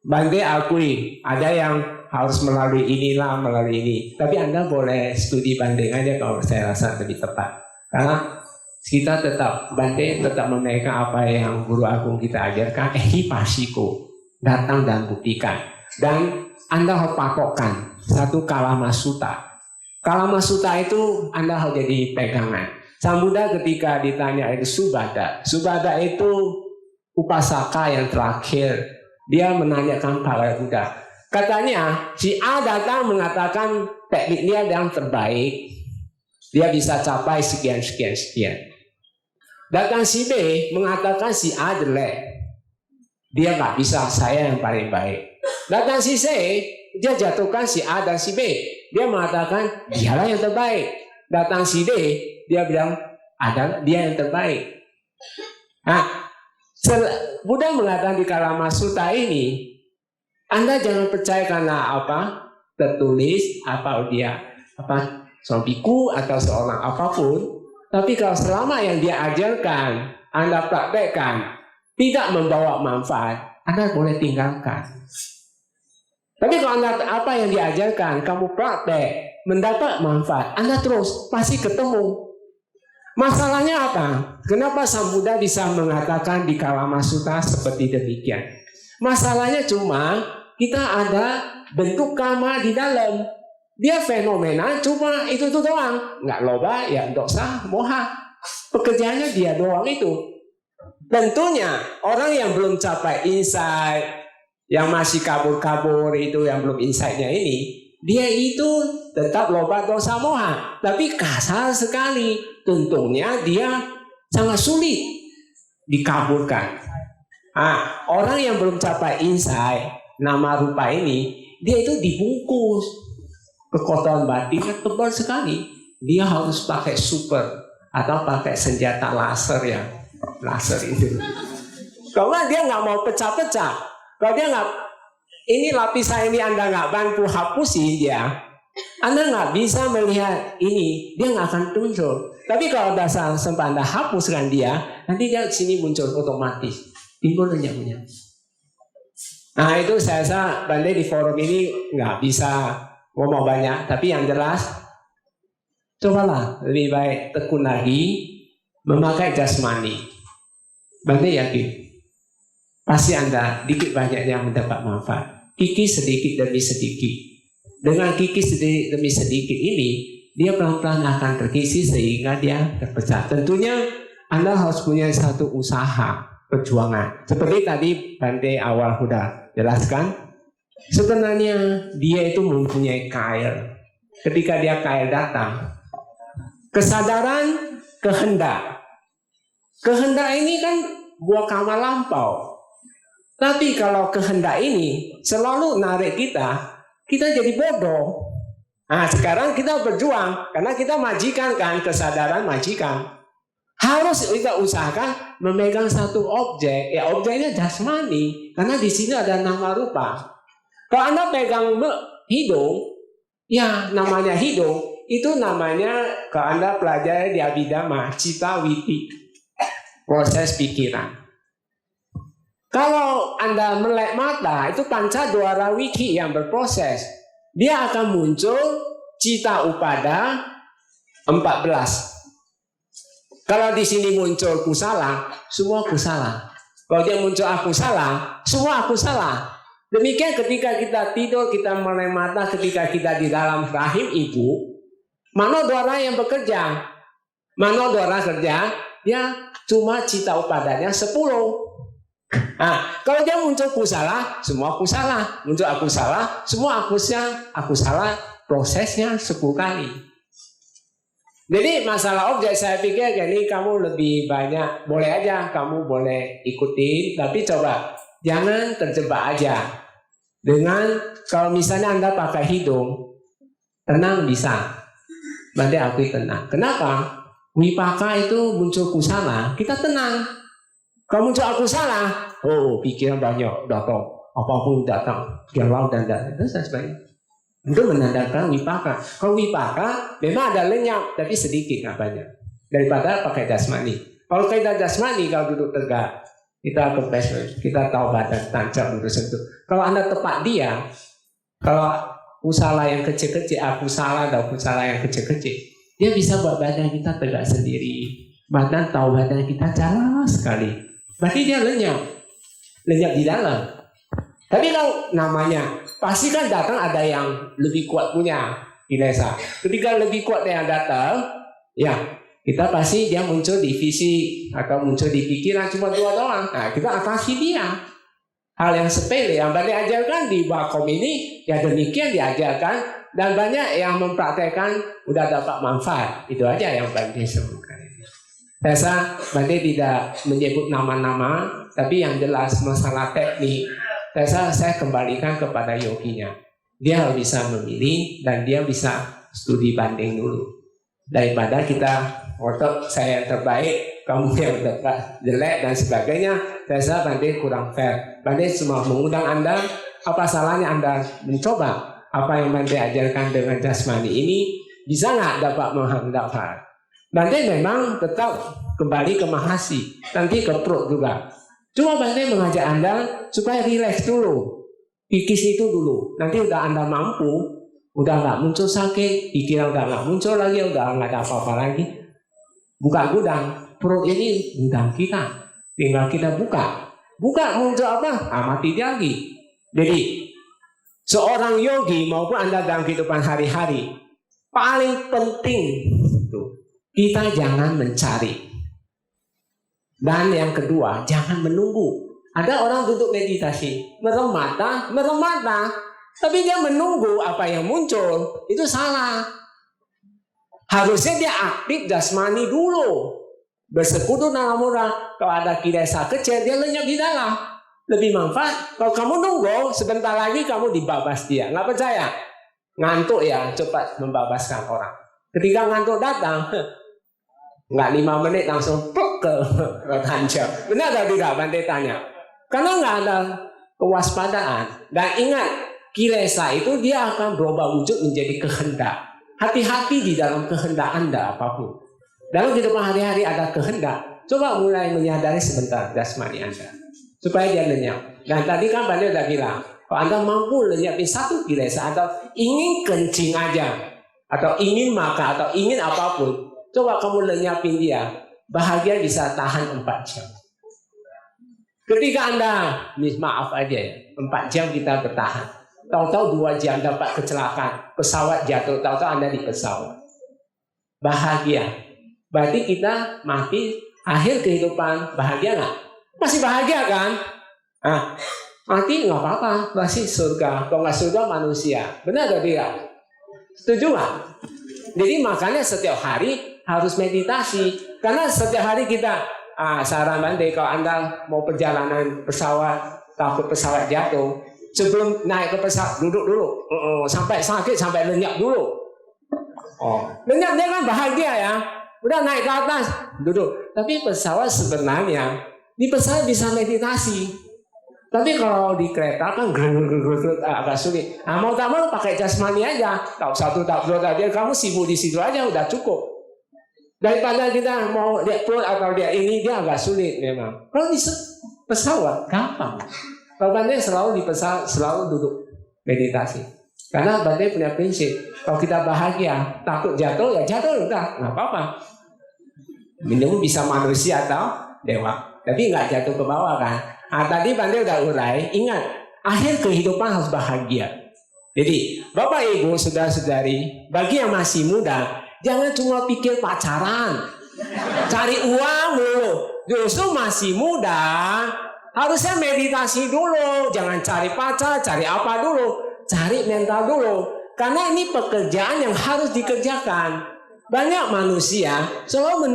Bante akui ada yang harus melalui inilah, melalui ini. Tapi Anda boleh studi banding aja kalau saya rasa lebih tepat. Karena kita tetap, Bante tetap memegang apa yang Guru Agung kita ajarkan, ehipasiko, datang dan buktikan. Dan Anda harus pakokkan satu Kalamasuta. Kalamasuta itu Anda harus jadi pegangan. Sang Buddha ketika ditanya itu Subhada. Subhada itu upasaka yang terakhir. Dia menanyakan pada Buddha. Katanya si A datang mengatakan tekniknya yang terbaik. Dia bisa capai sekian. Datang si B mengatakan si A jelek. Dia nggak bisa, saya yang paling baik. Datang si C, dia jatuhkan si A dan si B. Dia mengatakan dialah yang terbaik. Datang si D, dia bilang ada dia yang terbaik. Nah, Buddha mengatakan di Kalamasuta ini, Anda jangan percaya karena apa tertulis apa dia seorang biku atau seorang apapun. Tapi kalau selama yang dia ajarkan Anda praktekkan tidak membawa manfaat, Anda boleh tinggalkan. Tapi kalau Anda apa yang diajarkan kamu praktek mendapat manfaat, Anda terus pasti ketemu. Masalahnya apa? Kenapa Sang Buddha bisa mengatakan di Kalamasuta seperti demikian? Masalahnya cuma kita ada bentuk karma di dalam. Dia fenomena cuma itu doang. Nggak loba, ya dosa, moha. Pekerjaannya dia doang itu. Tentunya orang yang belum capai insight, yang masih kabur-kabur itu, yang belum insight-nya ini, dia itu tetap loba dosa moha, tapi kasar sekali. Tentunya dia sangat sulit dikaburkan. Orang yang belum capai insight nama rupa ini, dia itu dibungkus kekotoran batinnya tebal sekali. Dia harus pakai super atau pakai senjata laser ya. Laser itu. Kalau dia nggak mau pecah-pecah, kalau dia nggak, ini lapisan ini Anda nggak bantu hapusin dia, Anda nggak bisa melihat ini, dia nggak akan muncul. Tapi kalau dasar sempat Anda hapuskan dia, nanti dia sini muncul otomatis, timbul lenyap-lenyap. Nah itu saya rasa Bante di forum ini nggak bisa ngomong banyak, tapi yang jelas, cobalah lebih baik tekun lagi memakai jasmani. Bante yakin pasti Anda dikit banyaknya mendapat manfaat. Kikis sedikit demi sedikit. Dengan kikis sedikit demi sedikit ini, dia pelan-pelan akan terkisi sehingga dia terpecah. Tentunya Anda harus punya satu usaha perjuangan. Seperti tadi Bante awal sudah jelaskan. Sebenarnya dia itu mempunyai kail. Ketika dia kail datang, kesadaran kehendak. Kehendak ini kan buah karma lampau. Tapi kalau kehendak ini selalu narik kita jadi bodoh. Nah sekarang kita berjuang karena kita majikan kan, kesadaran majikan. Harus kita usahakan memegang satu objek. Ya objeknya jasmani. Karena di sini ada nama rupa. Kalau Anda pegang hidung, ya namanya hidung, itu namanya kalau Anda pelajari di Abhidhamma, cita witi. Proses pikiran. Kalau Anda melek mata, itu panca dwara wiki yang berproses. Dia akan muncul cita upada 14. Kalau di sini muncul kusala, semua kusala. Kalau dia muncul akusala, semua akusala. Demikian ketika kita tidur, kita melek mata, ketika kita di dalam rahim ibu, mano dwara yang bekerja. Mano dwara kerja, dia cuma cita upadanya 10. Nah, kalau dia muncul kusala, semua kusala. Muncul akusala, semua akusala. Prosesnya 10 kali. Jadi masalah objek saya pikir ini kamu lebih banyak, boleh aja kamu boleh ikutin, tapi coba jangan terjebak aja. Dengan kalau misalnya Anda pakai hidung, tenang bisa. Bante akui tenang. Kenapa? Wipaka itu muncul kusala, kita tenang. Kalau muncul akusala, pikiran banyak, datang, apapun datang, galau dan sebagainya. Itu menandakan wipaka. Kalau wipaka memang ada lenyap, tapi sedikit nggak banyak. Daripada pakai jasmani. Kalau kita jasmani, kalau duduk tegak, kita kempes, kita tahu badan tancap duduk sentuh. Kalau Anda tepat dia, kalau usaha yang kecil-kecil, aku salah yang kecil-kecil, dia bisa buat badan kita tegak sendiri. Badan tahu badan kita jelas sekali. Berarti dia lenyap di dalam. Tapi kalau namanya, pasti kan datang ada yang lebih kuat punya kilesa. Ketika lebih kuat yang datang, ya kita pasti dia muncul di fisik atau muncul di pikiran cuma 2 doang. Nah, kita atasi dia. Hal yang sepele yang banyak ajarkan di Bakom ini ya demikian diajarkan dan banyak yang mempraktekkan udah dapat manfaat. Itu aja yang Bante sebutkan. Saya Bante tidak menyebut nama-nama, tapi yang jelas masalah teknik. Saya kembalikan kepada yoginya. Dia harus bisa memilih dan dia bisa studi banding dulu. Daripada kita otot saya yang terbaik, kamu yang jelek dan sebagainya, saya Bante kurang fair. Bante cuma mengundang Anda, apa salahnya Anda mencoba apa yang Bante ajarkan dengan jasmani ini, bisa nggak dapat menghandapan? Bante memang tetap kembali ke mahasi, nanti ke perut juga. Cuma Bante mengajak Anda supaya relax dulu, kikis itu dulu. Nanti udah Anda mampu, udah nggak muncul sakit, pikiran udah nggak muncul lagi, udah nggak ada apa-apa lagi. Buka gudang, perut ini gudang kita, tinggal kita buka muncul apa? Mati lagi. Jadi seorang yogi maupun Anda dalam kehidupan hari-hari, paling penting itu kita jangan mencari. Dan yang kedua, jangan menunggu. Ada orang duduk meditasi, merem mata, tapi dia menunggu apa yang muncul, itu salah. Harusnya dia aktif jasmani dulu. Bersekutu dalam murah. Kalau ada kilesa kecil, dia lenyap di dalam. Lebih manfaat. Kalau kamu nunggu, sebentar lagi kamu dibabas dia. Nggak percaya? Ngantuk ya, cepat membabaskan orang. Ketika ngantuk datang, nggak 5 menit langsung ke tancap. Benar atau tidak? Bante tanya. Karena nggak ada kewaspadaan. Dan ingat, kilesa itu dia akan berubah wujud menjadi kehendak. Hati-hati di dalam kehendak Anda apapun. Dalam kehidupan hari-hari ada kehendak. Coba mulai menyadari sebentar jasmani Anda. Supaya dia lenyap. Dan tadi kan Bante udah bilang, kalau Anda mampu lenyapin satu kilesa atau ingin kencing aja, atau ingin makan, atau ingin apapun, coba kamu lenyapin dia. Bahagia bisa tahan 4 jam. Ketika Anda, maaf aja ya, 4 jam kita bertahan. Tahu-tahu 2 jam dapat kecelakaan, pesawat jatuh, tahu-tahu Anda di pesawat. Bahagia. Berarti kita mati, akhir kehidupan bahagia nggak? Masih bahagia kan? Mati nggak apa-apa, masih surga. Kalau nggak surga manusia. Benar atau tidak? Setuju nggak? Jadi makanya setiap hari harus meditasi. Karena setiap hari kita, saran Bante kalau Anda mau perjalanan pesawat, takut pesawat jatuh, sebelum naik ke pesawat duduk dulu, sampai sakit, sampai lenyap dulu. Lenyap dia kan bahagia ya. Udah naik ke atas, duduk. Tapi pesawat sebenarnya di pesawat bisa meditasi. Tapi kalau di kereta kan agak sulit. Mau tak mau pakai jasmani aja. Tak 1, tak 2, tak 3, kamu sibuk di situ aja udah cukup. Daripada kita mau lihat perut atau dia ini, dia agak sulit memang. Kalau di pesawat gampang. Kalau Bante selalu di pesawat, selalu duduk meditasi. Karena Bante punya prinsip, kalau kita bahagia, takut jatuh, ya jatuh udah, nggak apa-apa. Minimum bisa manusia atau dewa, tapi nggak jatuh ke bawah kan. Tadi Bante udah urai, ingat, akhir kehidupan harus bahagia. Jadi, Bapak Ibu, saudara-saudari, bagi yang masih muda, jangan cuma pikir pacaran, cari uang dulu. Justru masih muda, harusnya meditasi dulu. Jangan cari pacar, cari apa dulu. Cari mental dulu. Karena ini pekerjaan yang harus dikerjakan. Banyak manusia selalu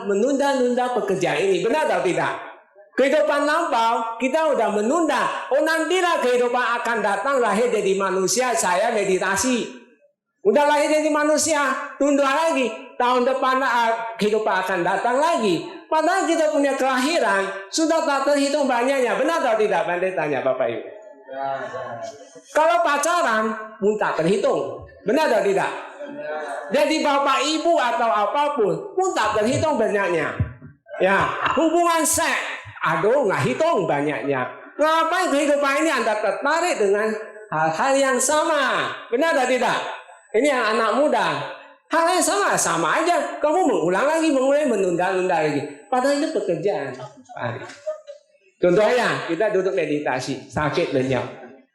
menunda-nunda pekerjaan ini. Benar atau tidak? Kehidupan lampau, kita udah menunda. Nantilah kehidupan akan datang, lahir jadi manusia, saya meditasi. Udah lahir jadi manusia, tunda lagi. Tahun depan kehidupan akan datang lagi. Padahal kita punya kelahiran, sudah tak terhitung banyaknya. Benar atau tidak? Bante tanya Bapak Ibu. Kalau pacaran, pun tak terhitung. Benar atau tidak? Jadi Bapak Ibu atau apapun, pun tak terhitung banyaknya. Ya, hubungan seks. Aduh, nggak hitung banyaknya. Ngapain kehidupan ini Anda tertarik dengan hal-hal yang sama? Benar atau tidak? Ini yang anak muda. Hal yang sama aja. Kamu mengulang lagi, menunda-nunda lagi. Padahal itu pekerjaan. Contohnya, kita duduk meditasi, sakit lenyap.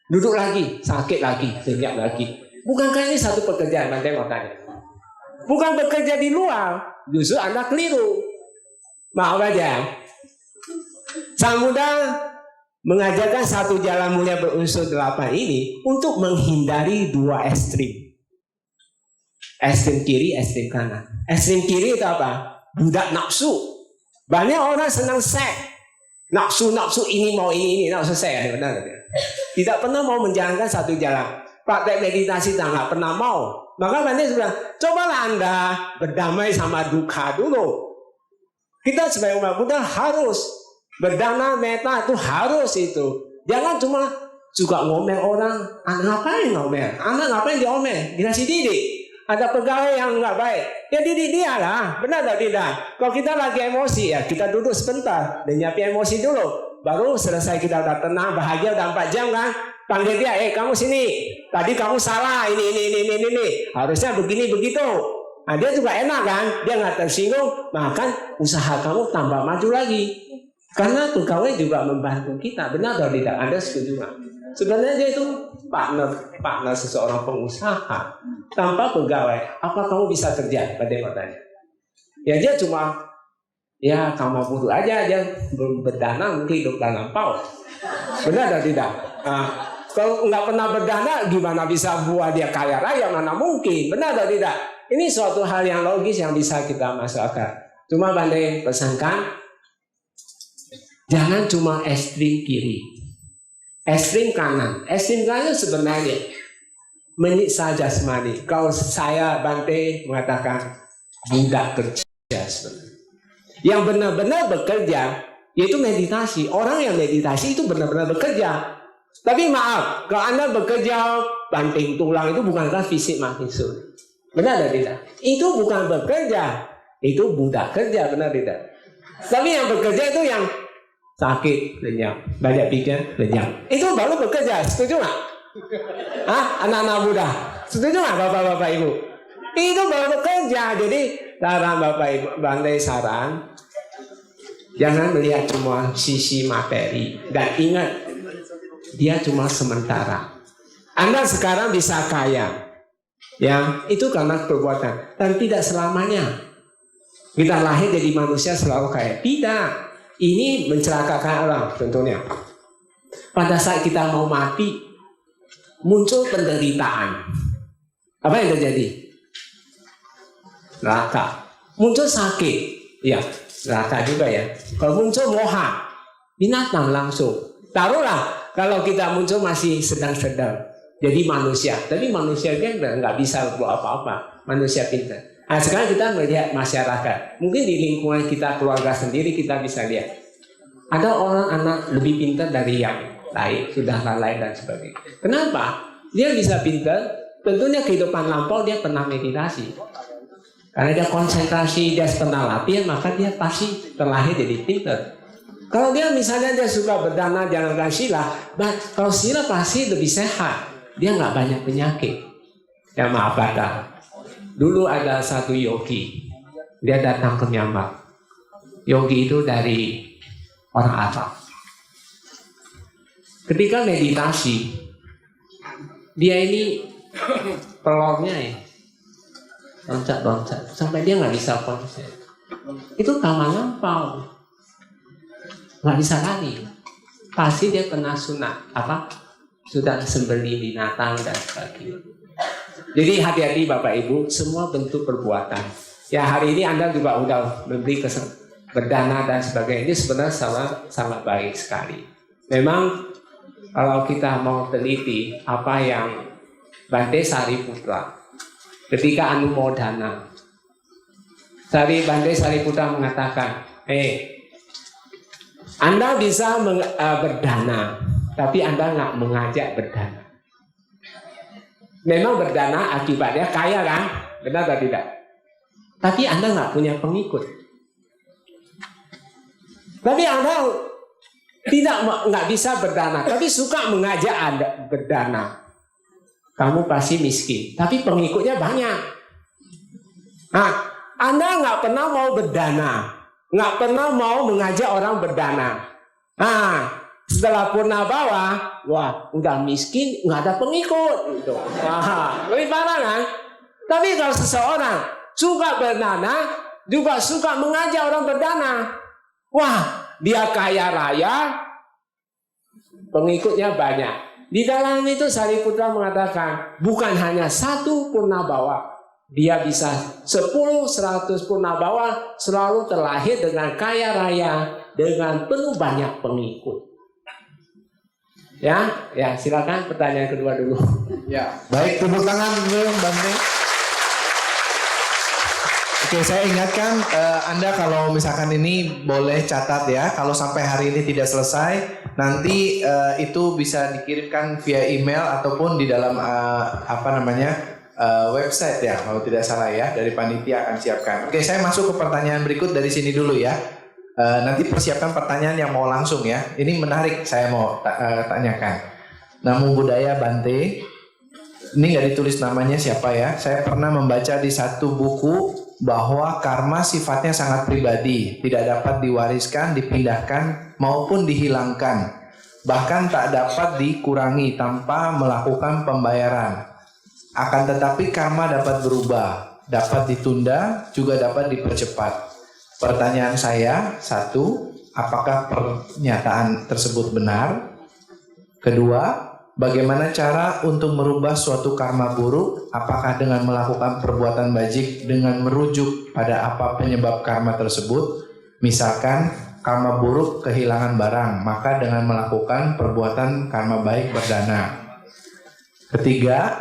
Duduk lagi, sakit lagi, lenyap lagi. Bukankah ini satu pekerjaan? Bante mau tanya. Bukan bekerja di luar, justru Anda keliru. Maaf aja. Sang Buddha mengajarkan satu jalan mulia berunsur 8 ini untuk menghindari dua ekstrim. Ekstrim kiri, ekstrim kanan. Ekstrim kiri itu apa? Budak nafsu. Banyak orang senang seks. Nafsu ini mau ini nafsu seks. Benar tidak? Tidak pernah mau menjalankan satu jalan. Praktek meditasi nggak pernah mau. Maka Bante bilang, cobalah Anda berdamai sama dukkha dulu. Kita sebagai umat Buddha harus berdana metta, itu harus itu. Jangan cuma juga ngomel orang. Anak ngapain ngomel? Anak ngapain diomel? Dikasih didik. Ada pegawai yang nggak baik, ya didik dia lah. Benar atau tidak? Kalau kita lagi emosi, ya kita duduk sebentar, denyapi emosi dulu. Baru selesai kita udah tenang, bahagia, udah 4 jam kan. Panggil dia, kamu sini. Tadi kamu salah, ini. Harusnya begini, begitu. Nah, dia juga enak kan, dia nggak tersinggung, maka usaha kamu tambah maju lagi. Karena pegawai juga membantu kita, benar atau tidak? Anda setuju nggak? Sebenarnya dia itu partner seseorang pengusaha. Tanpa pegawai, apa kamu bisa kerja? Pada matanya. Ya dia cuma, ya kamu butuh aja berdana mungkin hidup dalam lampau. Benar atau tidak? Nah, kalau nggak pernah berdana, gimana bisa buat dia kaya raya? Mana mungkin? Benar atau tidak? Ini suatu hal yang logis yang bisa kita masuk akal. Cuma Bante pesankan, jangan cuma ekstrim kiri, ekstrim kanan. Ekstrim kanan sebenarnya menyiksa jasmani. Kalau saya Bante mengatakan budak kerja sebenarnya. Yang benar-benar bekerja yaitu meditasi. Orang yang meditasi itu benar-benar bekerja. Tapi maaf, kalau Anda bekerja banting tulang itu bukankah fisik maksud? Benar atau tidak? Itu bukan bekerja, itu budak kerja, benar tidak? Tapi yang bekerja itu yang sakit, lenyap, banyak pikir, lenyap. Itu baru bekerja, setuju nggak? Anak-anak muda, setuju nggak bapak-bapak ibu? Itu baru bekerja. Jadi saran bapak ibu, Bante saran, jangan melihat cuma sisi materi. Dan ingat, dia cuma sementara. Anda sekarang bisa kaya, ya itu karena perbuatan, dan tidak selamanya. Kita lahir jadi manusia selalu kaya, tidak. Ini mencelakakan orang. Contohnya, pada saat kita mau mati, muncul penderitaan. Apa yang terjadi? Neraka. Muncul sakit, ya neraka juga ya. Kalau muncul moha, binatang langsung. Taruhlah kalau kita muncul masih sedang-sedang, jadi manusia. Tapi manusia kan nggak bisa buat apa-apa. Manusia pintar. Nah sekarang kita melihat masyarakat. Mungkin di lingkungan kita, keluarga sendiri kita bisa lihat. Ada orang anak lebih pintar dari yang lain, sudah lalai dan sebagainya. Kenapa? Dia bisa pintar. Tentunya kehidupan lampau dia pernah meditasi. Karena dia konsentrasi, dia pernah latihan, maka dia pasti terlahir jadi pintar. Kalau dia misalnya dia suka berdana jalankan sila, kalau sila pasti lebih sehat. Dia nggak banyak penyakit. Ya maaf kata. Dulu ada satu yogi, dia datang ke Myanmar. Yogi itu dari orang Arab. Ketika meditasi, dia ini pelornya ya, loncat-loncat, sampai dia nggak bisa konsen. Itu taman lampau, nggak bisa lari. Pasti dia kena sunat, sudah sembelih binatang dan sebagainya. Jadi hati-hati Bapak Ibu, semua bentuk perbuatan. Ya hari ini Anda juga udah memberi berdana dan sebagainya. Ini sebenarnya sangat baik sekali. Memang kalau kita mau teliti apa yang Bante Sariputra ketika Anumodana, Bante Sariputra mengatakan, Anda bisa berdana, tapi Anda nggak mengajak berdana. Memang berdana akibatnya kaya kan? Benar atau tidak? Tapi Anda nggak punya pengikut. Tapi Anda nggak bisa berdana, tapi suka mengajak Anda berdana. Kamu pasti miskin, tapi pengikutnya banyak. Nah, Anda nggak pernah mau berdana, nggak pernah mau mengajak orang berdana. Nah, setelah Purnabawa, wah, udah miskin, nggak ada pengikut. Gitu. Wah, lebih parah kan? Tapi kalau seseorang suka berdana, juga suka mengajak orang berdana, wah, dia kaya raya, pengikutnya banyak. Di dalam itu Sariputra mengatakan, bukan hanya satu Purnabawa, dia bisa 10-100 Purnabawa selalu terlahir dengan kaya raya, dengan penuh banyak pengikut. Ya, silakan pertanyaan kedua dulu. Ya, baik, tepuk tangan dulu Bante. Oke, saya ingatkan Anda kalau misalkan ini boleh catat ya. Kalau sampai hari ini tidak selesai, nanti itu bisa dikirimkan via email ataupun di dalam website ya, kalau tidak salah ya, dari panitia akan siapkan. Oke, saya masuk ke pertanyaan berikut dari sini dulu ya. Nanti persiapkan pertanyaan yang mau langsung ya. Ini menarik, saya mau tanyakan. Namo Buddhaya Bante. Ini nggak ditulis namanya siapa ya. Saya pernah membaca di satu buku bahwa karma sifatnya sangat pribadi, tidak dapat diwariskan, dipindahkan maupun dihilangkan. Bahkan tak dapat dikurangi tanpa melakukan pembayaran. Akan tetapi karma dapat berubah, dapat ditunda, juga dapat dipercepat. Pertanyaan saya, satu, apakah pernyataan tersebut benar? Kedua, bagaimana cara untuk merubah suatu karma buruk? Apakah dengan melakukan perbuatan bajik dengan merujuk pada apa penyebab karma tersebut? Misalkan karma buruk kehilangan barang, maka dengan melakukan perbuatan karma baik berdana. Ketiga,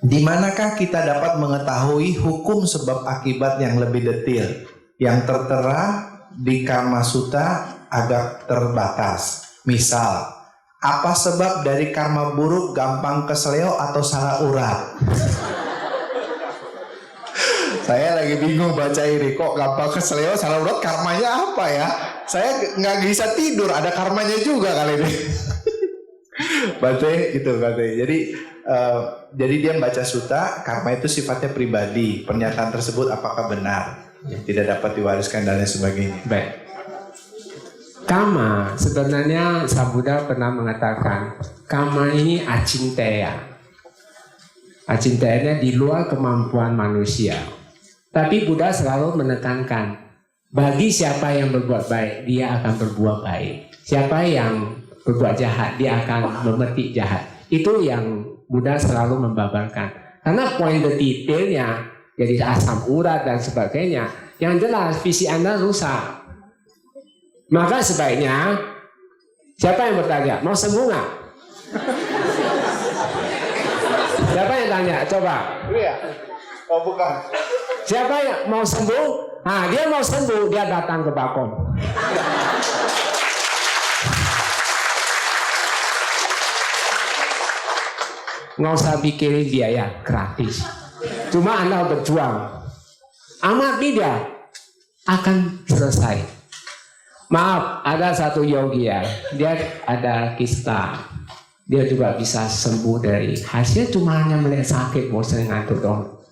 di manakah kita dapat mengetahui hukum sebab akibat yang lebih detail, yang tertera di Karma Sutta agak terbatas? Misal, apa sebab dari karma buruk gampang keseleo atau salah urat? Saya lagi bingung baca ini, kok gampang keseleo salah urat, karmanya apa ya? Saya nggak bisa tidur, ada karmanya juga kali ini. Bante itu Bante. Jadi dia baca sutta, karma itu sifatnya pribadi. Pernyataan tersebut apakah benar? Tidak dapat diwariskan dan lain sebagainya. Baik. Kama sebenarnya Sang Buddha pernah mengatakan, kama ini acinteya. Acinteyanya di luar kemampuan manusia. Tapi Buddha selalu menekankan, bagi siapa yang berbuat baik, dia akan berbuat baik. Siapa yang berbuat jahat, dia akan memetik jahat. Itu yang Buddha selalu membabarkan. Karena poin detailnya, jadi asam urat dan sebagainya, yang jelas visi Anda rusak. Maka sebaiknya, siapa yang bertanya? Mau sembuh nggak? Siapa yang tanya? Coba. Iya. Oh bukan. Siapa yang mau sembuh? Nah, dia mau sembuh, dia datang ke Bakom. Nggak usah pikirin biaya, gratis. Cuma Anda berjuang. Amati dia, akan selesai. Maaf, ada satu yogi ya, dia ada kista. Dia juga bisa sembuh dari hasil cuma hanya melihat sakit, bosan ngantuk dong.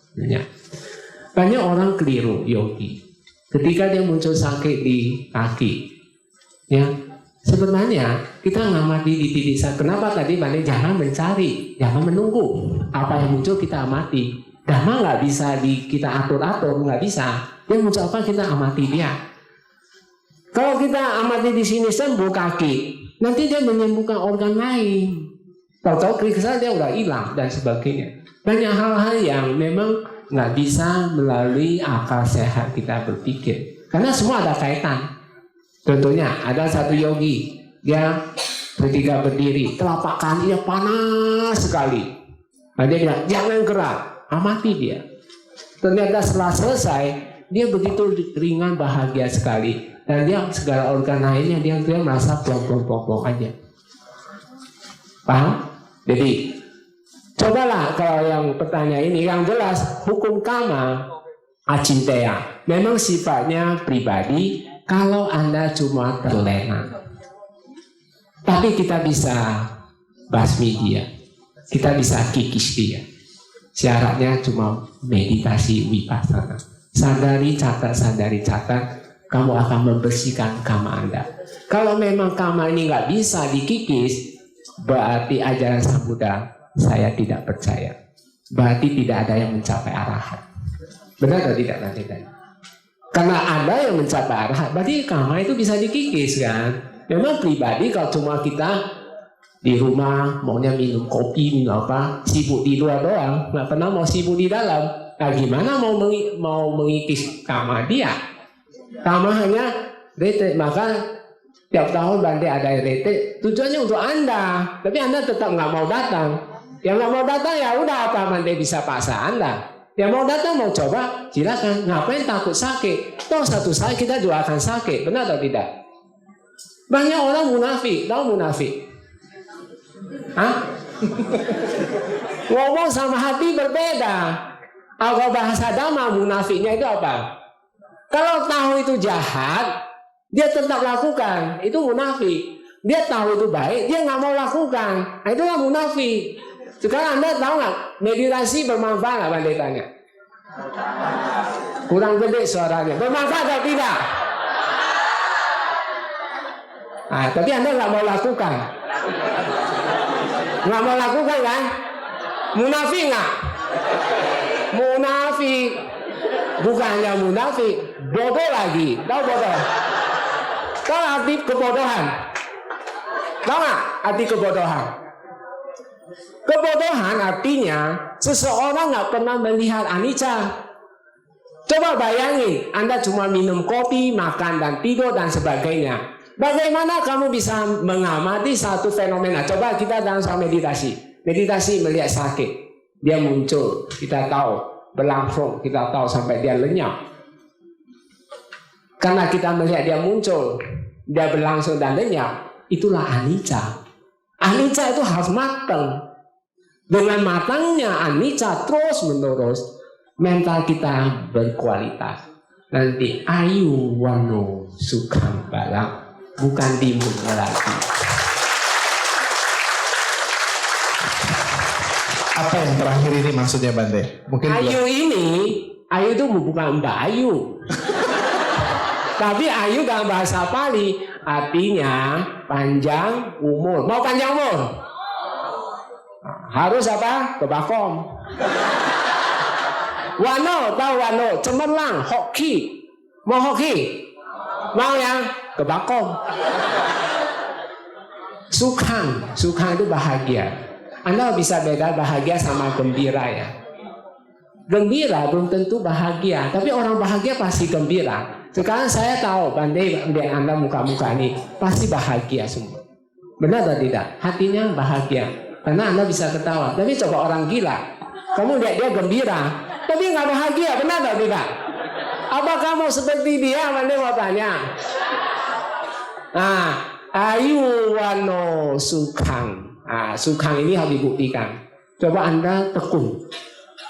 Banyak orang keliru yogi. Ketika dia muncul sakit di kaki, ya sebenarnya kita ngamati di titik saat. Kenapa tadi Bante jangan mencari, jangan menunggu apa yang muncul kita amati. Dhamma nggak bisa kita atur-atur, nggak bisa. Dia muncul apa kita amati dia. Kalau kita amati di sini sembuh kaki, nanti dia menyembuhkan organ lain. Tahu-tahu keriksa dia udah hilang dan sebagainya. Banyak hal-hal yang memang nggak bisa melalui akal sehat kita berpikir. Karena semua ada kaitan. Contohnya ada satu yogi, dia ketika berdiri, telapak kakinya panas sekali. Nah, dia bilang jangan gerak, amati dia. Ternyata setelah selesai, dia begitu ringan, bahagia sekali. Dan dia segala organ lainnya dia merasa plong-plong aja. Paham? Jadi cobalah kalau yang pertanyaan ini, yang jelas hukum karma acinteya memang sifatnya pribadi, Kalau Anda cuma terlena, tapi kita bisa basmi dia, kita bisa kikis dia. Syaratnya cuma meditasi vipassana. Sadari catat, kamu akan membersihkan karma Anda. Kalau memang karma ini nggak bisa dikikis, berarti ajaran Sang Buddha saya tidak percaya. Berarti tidak ada yang mencapai arahat. Benar atau tidak nanti tadi? Karena ada yang mencapai arahat, berarti karma itu bisa dikikis kan? Memang pribadi kalau cuma kita di rumah maunya minum kopi, minum apa, sibuk di luar doang, nggak pernah mau sibuk di dalam. Nah, gimana mau mengikis karma dia? Karma hanya retret, maka tiap tahun Bante ada retret, tujuannya untuk Anda, tapi Anda tetap nggak mau datang. Yang nggak mau datang ya udah, apa Bante bisa paksa Anda? Yang mau datang mau coba, silakan. Ngapain takut sakit? Toh satu saat kita juga akan sakit, benar atau tidak? Banyak orang munafik, tahu munafik? Hah? Ngomong sama hati berbeda. Kalau bahasa Dhamma munafiknya itu apa? Kalau tahu itu jahat, dia tetap lakukan. Itu munafik. Dia tahu itu baik, dia nggak mau lakukan. Nah, itulah munafik. Sekarang Anda tahu nggak meditasi bermanfaat nggak? Bante tanya. Kurang gede suaranya. Bermanfaat atau tidak? Nah, tapi Anda nggak mau lakukan. Nggak mau lakukan kan? Munafik nggak? Munafik. Bukan hanya munafik, bodoh lagi. Tahu bodoh? Tahu arti kebodohan? Tahu nggak arti kebodohan? Kebodohan artinya seseorang nggak pernah melihat anicca. Coba bayangin, Anda cuma minum kopi, makan dan tidur dan sebagainya. Bagaimana kamu bisa mengamati satu fenomena? Coba kita dalam meditasi. Meditasi melihat sakit. Dia muncul, kita tahu. Berlangsung, kita tahu sampai dia lenyap. Karena kita melihat dia muncul, dia berlangsung dan lenyap. Itulah anicca. Anicca itu harus matang. Dengan matangnya anicca terus menerus, mental kita berkualitas. Nanti ayu wano sukhang balang. Bukan timbulnya lagi. Apa yang terakhir ini maksudnya Bante? Mungkin Ayu ini, Ayu itu bukan Mbak Ayu. Tapi Ayu dalam bahasa Pali artinya panjang umur. Mau panjang umur? Harus apa? Kebakom. Wano, tahu wano? Cemerlang, hoki. Mau hoki? Mau ya? Kebakom. Sukhang itu bahagia. Anda bisa beda bahagia sama gembira ya. Gembira belum tentu bahagia, tapi orang bahagia pasti gembira. Sekarang saya tahu Bante Anda muka-muka ini pasti bahagia semua. Benar atau tidak? Hatinya bahagia. Karena Anda bisa ketawa. Tapi coba orang gila, kamu lihat dia gembira, tapi nggak bahagia. Benar atau tidak? Apa kamu seperti dia? Bante mau tanya. Nah, ayu wano sukhang. Nah, sukhang ini harus dibuktikan. Coba Anda tekun.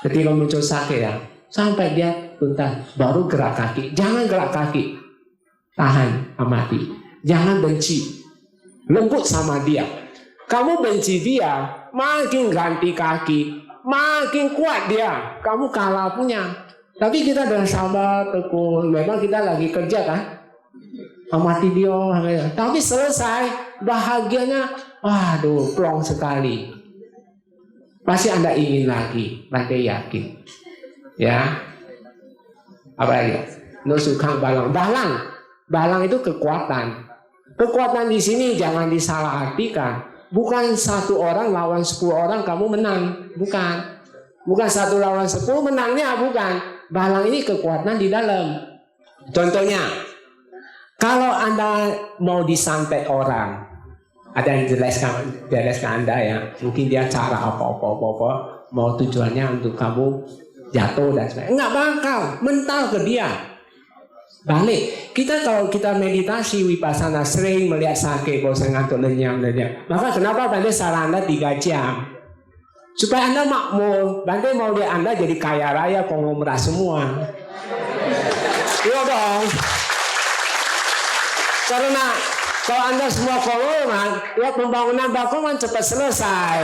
Ketika muncul sakit ya, sampai dia tuntas, baru gerak kaki. Jangan gerak kaki. Tahan, amati. Jangan benci. Lembut sama dia. Kamu benci dia, makin ganti kaki, makin kuat dia. Kamu kalah punya. Tapi kita dengan sabar, tekun. Memang kita lagi kerja kan? Amati dia, tapi selesai bahagianya, waduh, plong sekali. Pasti Anda ingin lagi, Bante yakin, ya. Apa lagi? No sukhang balang, balang itu kekuatan. Kekuatan di sini jangan disalahartikan. Bukan satu orang lawan 10 orang kamu menang, bukan satu lawan 10 menangnya, bukan. Balang ini kekuatan di dalam. Contohnya. Kalau Anda mau disantet orang, ada yang jelaskan Anda ya, mungkin dia cara apa-apa, mau tujuannya untuk kamu jatuh dan sebagainya. Enggak bakal, mental ke dia. Balik, kalau kita meditasi vipassana sering melihat sakit, bosan ngantuk, lenyap. Maka kenapa Bante saran Anda 3 jam? Supaya Anda makmur. Bante mau lihat Anda jadi kaya raya, konglomerat semua. Iya dong. Karena kalau Anda semua koloran, ya pembangunan Bakom kan cepat selesai.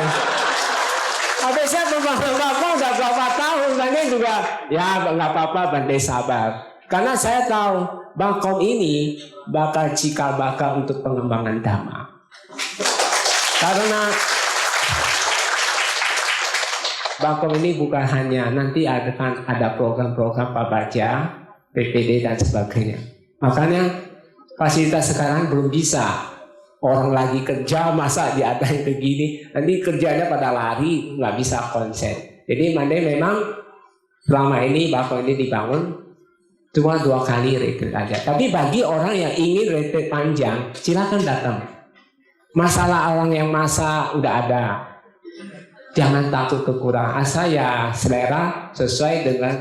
Habisnya pembangunan Bakom udah berapa tahun, Bante juga, ya nggak apa-apa Bante sabar. Karena saya tahu Bakom ini bakal cikal bakal untuk pengembangan Dhamma. Karena Bakom ini bukan hanya nanti ada program-program Pak Baca, PPD dan sebagainya. Makanya fasilitas sekarang belum bisa. Orang lagi kerja masa diadain begini, nanti kerjanya pada lari, nggak bisa konsen. Jadi Bante memang selama ini Bakom ini dibangun cuma 2 kali retreat aja. Tapi bagi orang yang ingin retreat panjang, silakan datang. Masalah orang yang masa udah ada. Jangan takut kekurangan. Asal ya selera sesuai dengan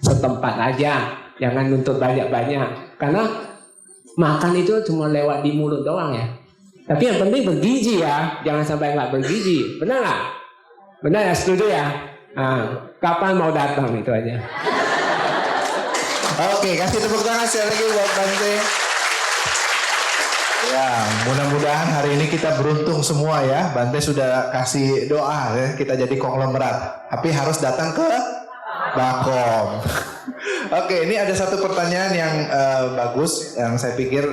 setempat aja. Jangan nuntut banyak-banyak. Karena makan itu cuma lewat di mulut doang ya. Tapi yang penting bergizi ya. Jangan sampai nggak bergizi. Benar nggak? Benar ya, setuju ya? Nah, kapan mau datang itu aja. Oke, kasih tepuk tangan sekali lagi buat Bante. Ya, mudah-mudahan hari ini kita beruntung semua ya. Bante sudah kasih doa ya, kita jadi konglomerat. Tapi harus datang ke Bakom. Oke, ini ada satu pertanyaan yang bagus yang saya pikir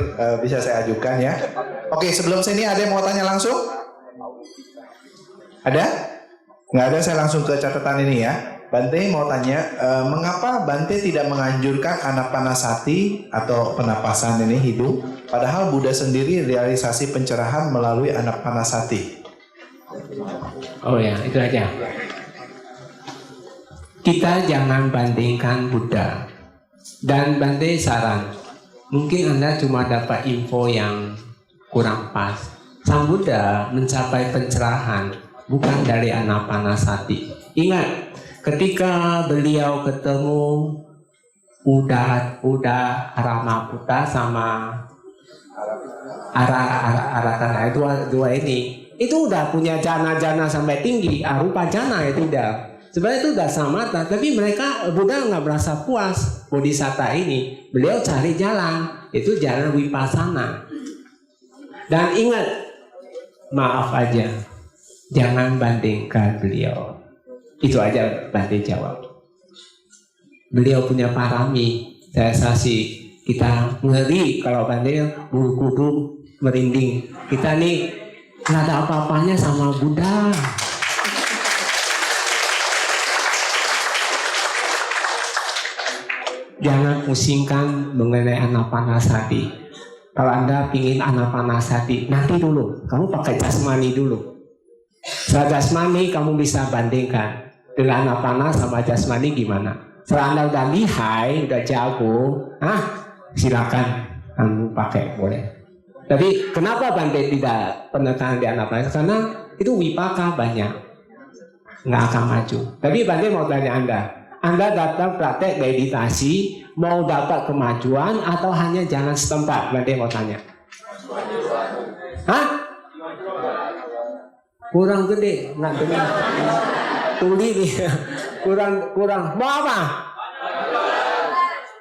bisa saya ajukan ya. Oke, sebelum sini ada yang mau tanya langsung? Ada? Nggak ada, saya langsung ke catatan ini ya. Bante mau tanya, mengapa Bante tidak menganjurkan anapanasati atau penapasan ini hidung, padahal Buddha sendiri realisasi pencerahan melalui anapanasati? Oh ya, itu aja. Kita jangan bandingkan Buddha. Dan Bante saran, mungkin Anda cuma dapat info yang kurang pas. Sang Buddha mencapai pencerahan bukan dari anapanasati. Ingat, ketika beliau ketemu Uda Ramaputa sama Aratana, dua ini, itu udah punya jana-jana sampai tinggi, arupa jana itu udah. Sebenarnya itu udah samatha, tapi mereka Buddha nggak merasa puas bodhisatta ini. Beliau cari jalan, itu jalan vipassana. Dan ingat, maaf aja, jangan bandingkan beliau. Itu aja Bante jawab. Beliau punya parami. Saya saksi, kita ngeri kalau Bante bulu kuduk merinding. Kita nih nggak ada apa-apanya sama Buddha. Jangan pusingkan mengenai anapanasati. Kalau Anda pingin anapanasati, nanti dulu. Kamu pakai jasmani dulu. Setelah jasmani kamu bisa bandingkan dengan anapanas sama jasmani gimana. Setelah Anda udah lihai, udah jago, silakan kamu pakai, boleh. Tapi kenapa Bante tidak penekanan di anapanas? Karena itu wipaka banyak, nggak akan maju. Tapi Bante mau tanya Anda datang praktek meditasi, mau dapat kemajuan atau hanya jalan setempat? Bante mau tanya. Hah? Kurang gede, nggak dengar. Tuli nih, kurang. Mau apa?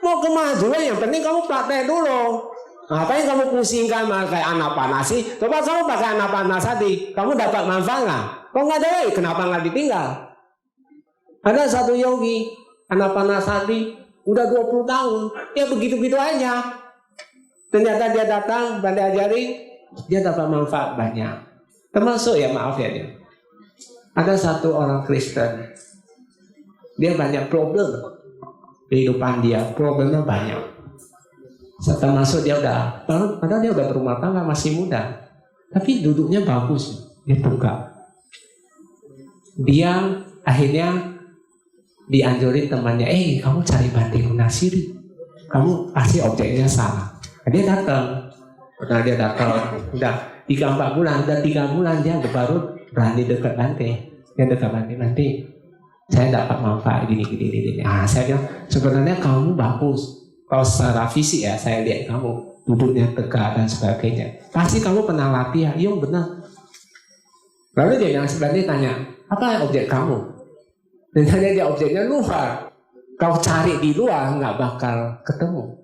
Mau kemajuan, yang penting kamu praktek dulu. Ngapain kamu pusingkan pakai anapanasi? Coba kamu pakai anapanasati, kamu dapat manfaat nggak? Kok nggak ada? Kenapa nggak ditinggal? Ada satu yogi, anapanasati, udah 20 tahun, ya begitu-begitu aja. Ternyata dia datang, Bante ajari, dia dapat manfaat banyak. Termasuk ya, maaf ya dia. Ada satu orang Kristen, dia banyak problem kehidupan dia, problemnya banyak. Termasuk dia padahal dia udah berumah tangga, masih muda, tapi duduknya bagus, dia tegak. Dia akhirnya dianjurin temannya, kamu cari Bante Gunasiri, kamu pasti objeknya salah. Dia datang, udah 3-4 bulan, udah 3 bulan dia baru berani dekat Bante. Dia dekat Bante, saya dapat manfaat gini. Saya bilang, sebenarnya kamu bagus. Kalau secara fisik ya, saya lihat kamu duduknya tegak dan sebagainya. Pasti kamu pernah latihan, iya benar. Lalu dia yang sebenarnya tanya, apa objek kamu? Dan hanya dia objeknya luar. Kau cari di luar nggak bakal ketemu.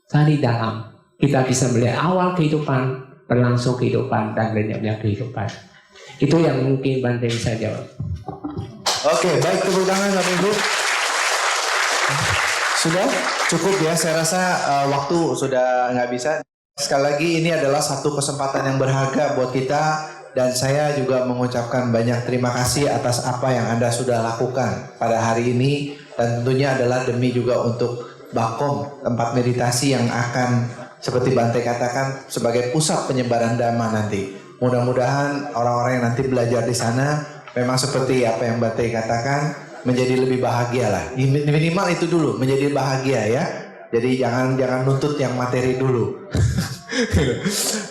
Cari dalam. kita bisa melihat awal kehidupan, berlangsung kehidupan, dan lenyapnya kehidupan. Itu yang mungkin Bante bisa jawab. Oke, baik, tepuk tangan Bapak Ibu. Sudah cukup ya, saya rasa waktu sudah nggak bisa. Sekali lagi ini adalah satu kesempatan yang berharga buat kita, dan saya juga mengucapkan banyak terima kasih atas apa yang Anda sudah lakukan pada hari ini, dan tentunya adalah demi juga untuk Bakom, tempat meditasi yang akan seperti Bante katakan sebagai pusat penyebaran dhamma nanti. Mudah-mudahan orang-orang yang nanti belajar di sana memang seperti apa yang Bante katakan, menjadi lebih bahagia lah. Minimal itu dulu, menjadi bahagia ya. Jadi jangan nuntut yang materi dulu.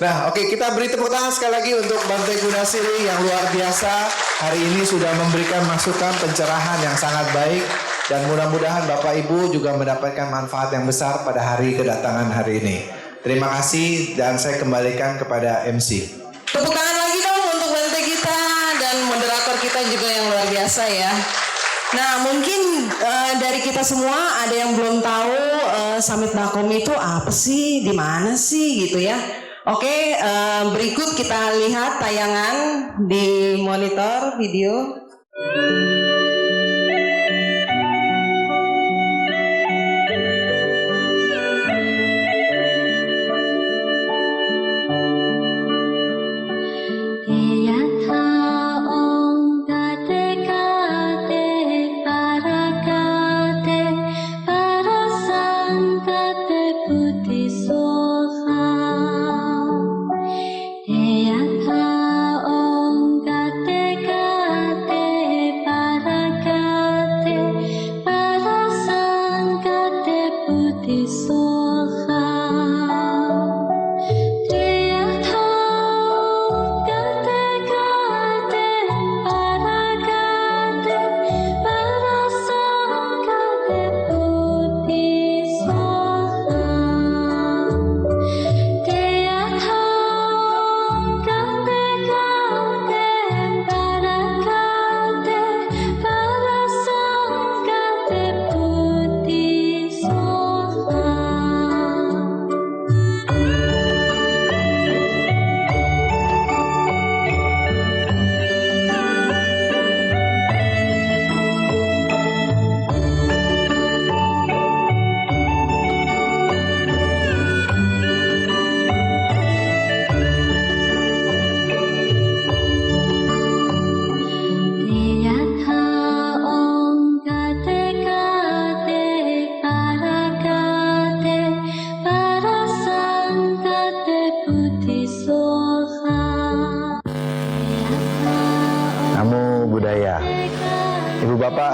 Nah, oke, kita beri tepuk tangan sekali lagi untuk Bante Gunasiri yang luar biasa. Hari ini sudah memberikan masukan pencerahan yang sangat baik, dan mudah-mudahan Bapak Ibu juga mendapatkan manfaat yang besar pada hari kedatangan hari ini. Terima kasih, dan saya kembalikan kepada MC. Tepuk tangan lagi dong untuk Bante kita dan moderator kita juga yang luar biasa ya. Nah, mungkin dari kita semua ada yang belum tahu Summit Bakom itu apa sih, di mana sih gitu ya. Oke, berikut kita lihat tayangan di monitor video.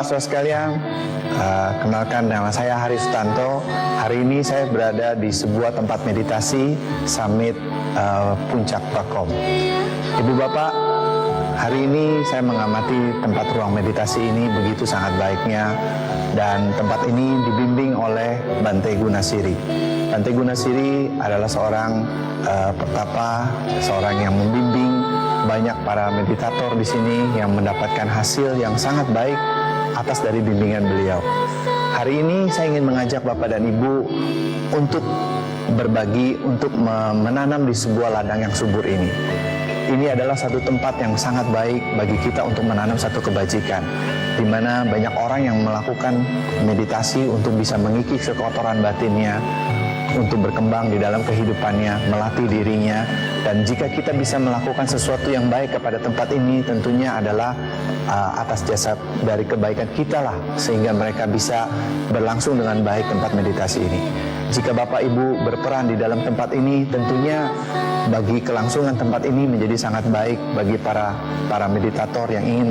Saudara sekalian, kenalkan nama saya Hari Sutanto. Hari ini saya berada di sebuah tempat meditasi Summit Puncak Bakom. Ibu Bapak, hari ini saya mengamati tempat ruang meditasi ini begitu sangat baiknya, dan tempat ini dibimbing oleh Bante Gunasiri. Bante Gunasiri adalah seorang pertapa, seorang yang membimbing banyak para meditator di sini yang mendapatkan hasil yang sangat baik atas dari bimbingan beliau. Hari ini saya ingin mengajak Bapak dan Ibu untuk berbagi, untuk menanam di sebuah ladang yang subur ini. Ini adalah satu tempat yang sangat baik bagi kita untuk menanam satu kebajikan, di mana banyak orang yang melakukan meditasi untuk bisa mengikis kekotoran batinnya, untuk berkembang di dalam kehidupannya, melatih dirinya. Dan jika kita bisa melakukan sesuatu yang baik kepada tempat ini, tentunya adalah atas jasa dari kebaikan kita lah, sehingga mereka bisa berlangsung dengan baik tempat meditasi ini. Jika Bapak Ibu berperan di dalam tempat ini, tentunya bagi kelangsungan tempat ini menjadi sangat baik bagi para meditator yang ingin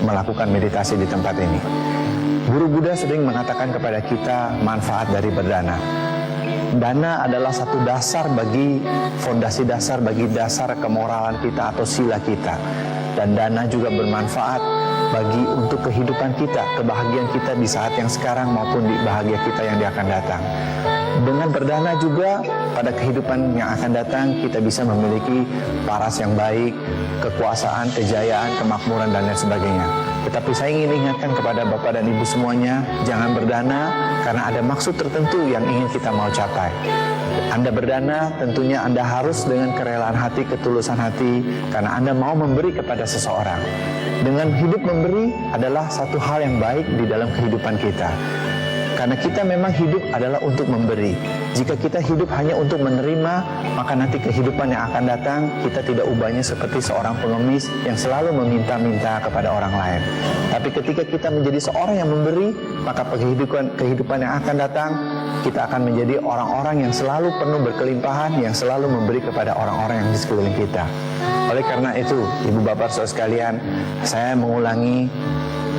melakukan meditasi di tempat ini. Guru Buddha sering mengatakan kepada kita manfaat dari berdana. Dana adalah satu dasar bagi fondasi dasar bagi dasar kemoralan kita atau sila kita. Dan dana juga bermanfaat bagi untuk kehidupan kita, kebahagiaan kita di saat yang sekarang maupun di bahagia kita yang akan datang. Dengan berdana juga pada kehidupan yang akan datang kita bisa memiliki paras yang baik, kekuasaan, kejayaan, kemakmuran dan lain sebagainya. Tetapi saya ingin ingatkan kepada Bapak dan Ibu semuanya, jangan berdana karena ada maksud tertentu yang ingin kita mau capai. Anda berdana, tentunya Anda harus dengan kerelaan hati, ketulusan hati, karena Anda mau memberi kepada seseorang. Dengan hidup memberi adalah satu hal yang baik di dalam kehidupan kita. Karena kita memang hidup adalah untuk memberi. Jika kita hidup hanya untuk menerima, maka nanti kehidupan yang akan datang, kita tidak ubahnya seperti seorang pengemis yang selalu meminta-minta kepada orang lain. Tapi ketika kita menjadi seorang yang memberi, maka kehidupan yang akan datang, kita akan menjadi orang-orang yang selalu penuh berkelimpahan, yang selalu memberi kepada orang-orang yang di sekeliling kita. Oleh karena itu, Ibu Bapak Saudara sekalian, saya mengulangi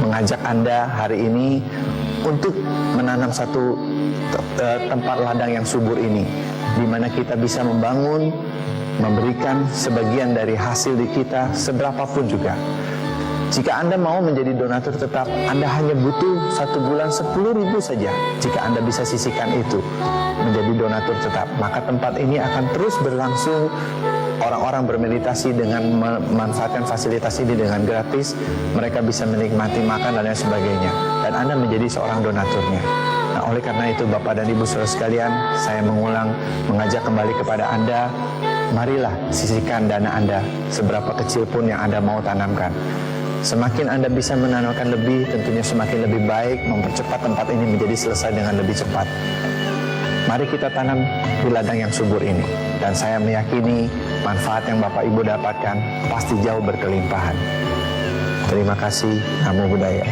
mengajak Anda hari ini untuk menanam satu tempat ladang yang subur ini, di mana kita bisa membangun, memberikan sebagian dari hasil di kita, seberapapun juga. Jika Anda mau menjadi donatur tetap, Anda hanya butuh 1 bulan 10.000 saja. Jika Anda bisa sisihkan itu menjadi donatur tetap, maka tempat ini akan terus berlangsung. Orang-orang bermeditasi dengan memanfaatkan fasilitas ini dengan gratis. Mereka bisa menikmati makan dan lain sebagainya. Dan Anda menjadi seorang donaturnya. Nah, oleh karena itu Bapak dan Ibu Saudara sekalian, saya mengulang mengajak kembali kepada Anda, marilah sisihkan dana Anda seberapa kecil pun yang Anda mau tanamkan. Semakin Anda bisa menanamkan lebih, tentunya semakin lebih baik, mempercepat tempat ini menjadi selesai dengan lebih cepat. Mari kita tanam di ladang yang subur ini. Dan saya meyakini manfaat yang Bapak Ibu dapatkan pasti jauh berkelimpahan. Terima kasih. Namo Buddhaya.